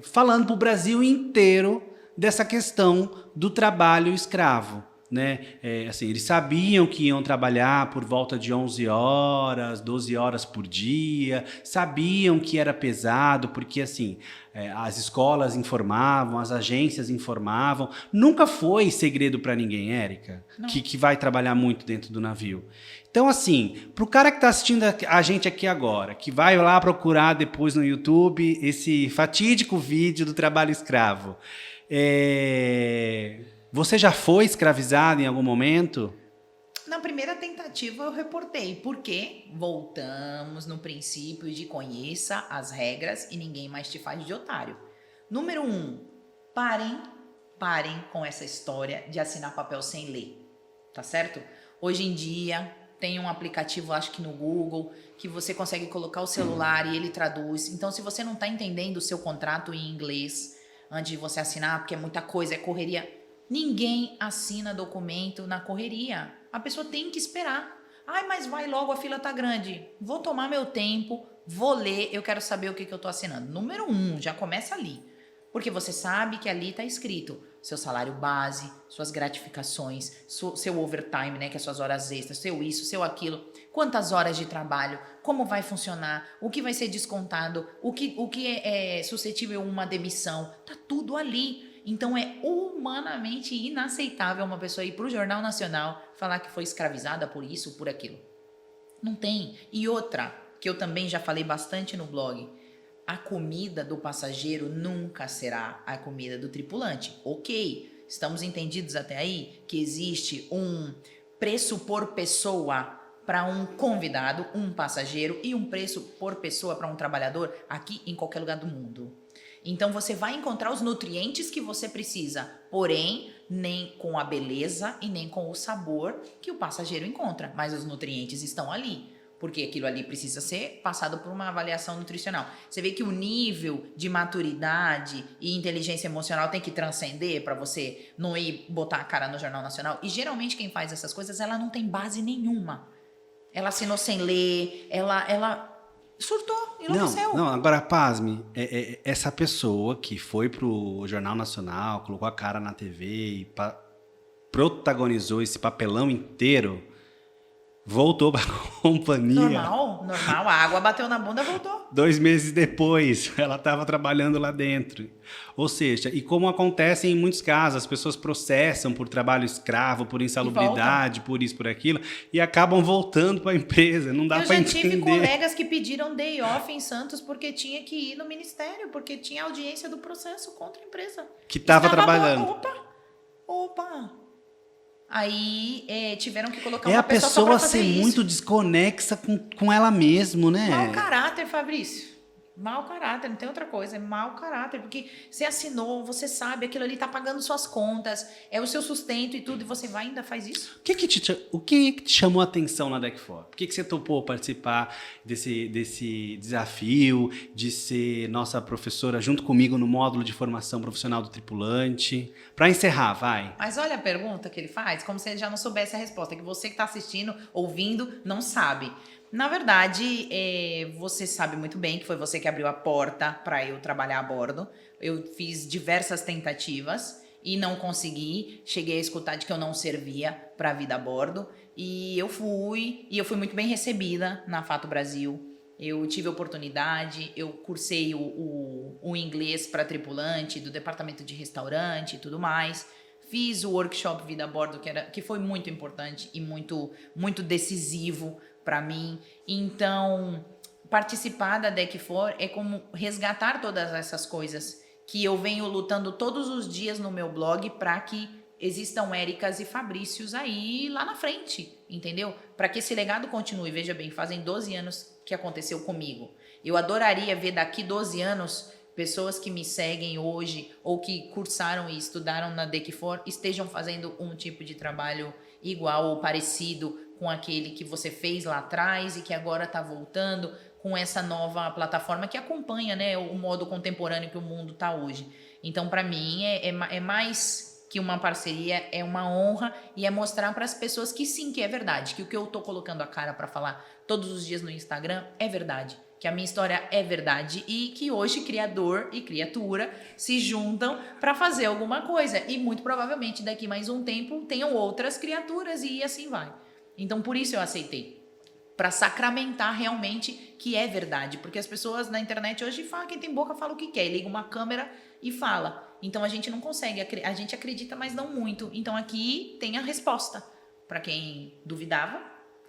falando para o Brasil inteiro dessa questão do trabalho escravo, né? Assim, eles sabiam que iam trabalhar por volta de 11 horas, 12 horas por dia, sabiam que era pesado, porque assim, as escolas informavam, as agências informavam. Nunca foi segredo para ninguém, Érica, que vai trabalhar muito dentro do navio. Então, assim, para o cara que está assistindo a gente aqui agora, que vai lá procurar depois no YouTube esse fatídico vídeo do trabalho escravo, você já foi escravizado em algum momento? Na primeira tentativa eu reportei, porque voltamos no princípio de conheça as regras e ninguém mais te faz de otário. Número 1, parem com essa história de assinar papel sem ler, tá certo? Hoje em dia tem um aplicativo, acho que no Google, que você consegue colocar o celular e ele traduz. Então, se você não está entendendo o seu contrato em inglês antes de você assinar, porque é muita coisa, é correria, ninguém assina documento na correria. A pessoa tem que esperar. Ai, mas vai logo, a fila tá grande. Vou tomar meu tempo, vou ler, eu quero saber o que eu tô assinando. Número 1, já começa ali. Porque você sabe que ali tá escrito seu salário base, suas gratificações, seu overtime, né, que é suas horas extras, seu isso, seu aquilo, quantas horas de trabalho, como vai funcionar, o que vai ser descontado, o que é suscetível a uma demissão, tá tudo ali. Então é humanamente inaceitável uma pessoa ir para o Jornal Nacional falar que foi escravizada por isso, por aquilo. Não tem. E outra, que eu também já falei bastante no blog, a comida do passageiro nunca será a comida do tripulante. Ok, estamos entendidos até aí que existe um preço por pessoa para um convidado, um passageiro, e um preço por pessoa para um trabalhador aqui em qualquer lugar do mundo. Então você vai encontrar os nutrientes que você precisa, porém nem com a beleza e nem com o sabor que o passageiro encontra, mas os nutrientes estão ali. Porque aquilo ali precisa ser passado por uma avaliação nutricional. Você vê que o nível de maturidade e inteligência emocional tem que transcender para você não ir botar a cara no Jornal Nacional. E geralmente quem faz essas coisas, ela não tem base nenhuma. Ela assinou sem ler, ela surtou, enlouqueceu. Não, agora pasme, essa pessoa que foi pro Jornal Nacional, colocou a cara na TV e protagonizou esse papelão inteiro, voltou pra companhia. Normal, a água bateu na bunda, voltou. 2 meses depois, ela estava trabalhando lá dentro. Ou seja, e como acontece em muitos casos, as pessoas processam por trabalho escravo, por insalubridade, por isso, por aquilo, e acabam voltando para a empresa. Não dá para entender. Eu já tive colegas que pediram day off em Santos porque tinha que ir no ministério, porque tinha audiência do processo contra a empresa. Que estava trabalhando. Opa! Aí tiveram que colocar uma a pessoa ser isso. muito desconexa com ela mesma, né? Mau caráter, Fabrício. Mau caráter, não tem outra coisa, é mau caráter, porque você assinou, você sabe, aquilo ali tá pagando suas contas, é o seu sustento e tudo, e você vai e ainda faz isso? O que te chamou a atenção na Deck4? Por que você topou participar desse desafio, de ser nossa professora junto comigo no módulo de formação profissional do tripulante? Para encerrar, vai. Mas olha a pergunta que ele faz, como se ele já não soubesse a resposta, que você que está assistindo, ouvindo, não sabe. Na verdade, você sabe muito bem que foi você que abriu a porta para eu trabalhar a bordo. Eu fiz diversas tentativas e não consegui. Cheguei a escutar de que eu não servia para a vida a bordo. E eu fui muito bem recebida na Fato Brasil. Eu tive a oportunidade, eu cursei o inglês para tripulante do departamento de restaurante e tudo mais. Fiz o workshop Vida a Bordo, que foi muito importante e muito, muito decisivo para mim. Então, participar da Deck4 é como resgatar todas essas coisas que eu venho lutando todos os dias no meu blog para que existam Éricas e Fabrícios aí lá na frente, entendeu? Para que esse legado continue. Veja bem, fazem 12 anos que aconteceu comigo. Eu adoraria ver daqui 12 anos pessoas que me seguem hoje ou que cursaram e estudaram na Deck4 estejam fazendo um tipo de trabalho igual ou parecido com aquele que você fez lá atrás e que agora está voltando com essa nova plataforma que acompanha, né, o modo contemporâneo que o mundo está hoje. Então, para mim, é mais que uma parceria, é uma honra e é mostrar para as pessoas que sim, que é verdade, que o que eu tô colocando a cara para falar todos os dias no Instagram é verdade, que a minha história é verdade e que hoje criador e criatura se juntam para fazer alguma coisa e muito provavelmente daqui mais um tempo tenham outras criaturas e assim vai. Então por isso eu aceitei, para sacramentar realmente que é verdade, porque as pessoas na internet hoje falam, quem tem boca fala o que quer, liga uma câmera e fala. Então a gente não consegue, a gente acredita, mas não muito. Então aqui tem a resposta. Para quem duvidava,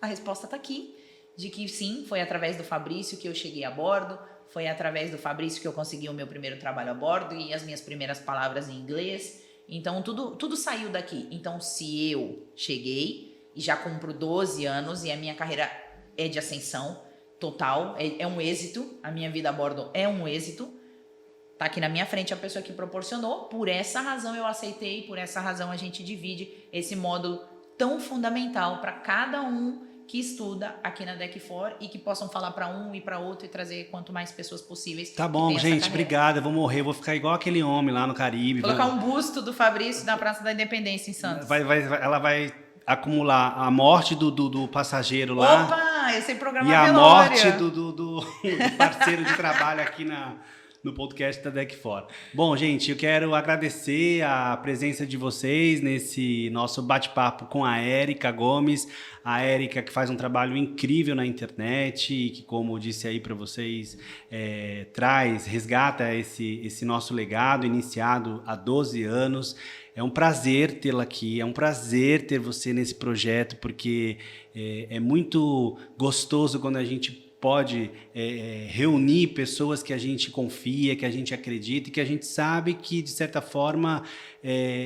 a resposta está aqui, de que sim, foi através do Fabrício que eu cheguei a bordo, foi através do Fabrício que eu consegui o meu primeiro trabalho a bordo e as minhas primeiras palavras em inglês. Então tudo saiu daqui. Então se eu cheguei e já cumpro 12 anos e a minha carreira é de ascensão total, é um êxito, a minha vida a bordo é um êxito. Tá aqui na minha frente a pessoa que proporcionou, por essa razão eu aceitei, por essa razão a gente divide esse módulo tão fundamental para cada um que estuda aqui na Deck4 e que possam falar para um e para outro e trazer quanto mais pessoas possíveis. Tá bom, gente, obrigado, eu vou morrer, vou ficar igual aquele homem lá no Caribe. Colocar um busto do Fabrício na Praça da Independência em Santos. Ela vai acumular a morte do passageiro lá. Opa, esse é programa e a velório. morte do parceiro de trabalho aqui no podcast da Deck4. Bom, gente, eu quero agradecer a presença de vocês nesse nosso bate-papo com a Érica Gomes. A Érica que faz um trabalho incrível na internet e que, como eu disse aí para vocês, resgata esse nosso legado iniciado há 12 anos. É um prazer tê-la aqui, é um prazer ter você nesse projeto, porque é muito gostoso quando a gente pode reunir pessoas que a gente confia, que a gente acredita e que a gente sabe que, de certa forma,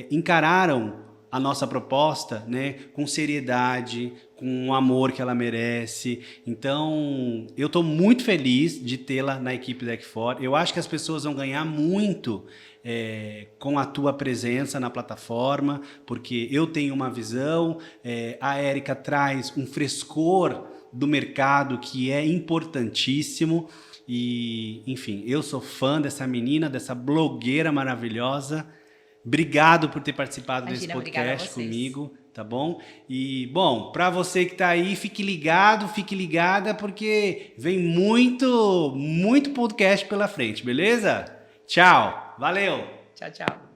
encararam a nossa proposta, né, com seriedade, com o amor que ela merece. Então, eu estou muito feliz de tê-la na equipe Deck4. Eu acho que as pessoas vão ganhar muito com a tua presença na plataforma, porque eu tenho uma visão, a Érica traz um frescor do mercado que é importantíssimo e, enfim, eu sou fã dessa menina, dessa blogueira maravilhosa. Obrigado por ter participado desse podcast comigo, tá bom? E, bom, para você que tá aí, fique ligado, fique ligada, porque vem muito podcast pela frente, beleza? Tchau, valeu! Tchau, tchau.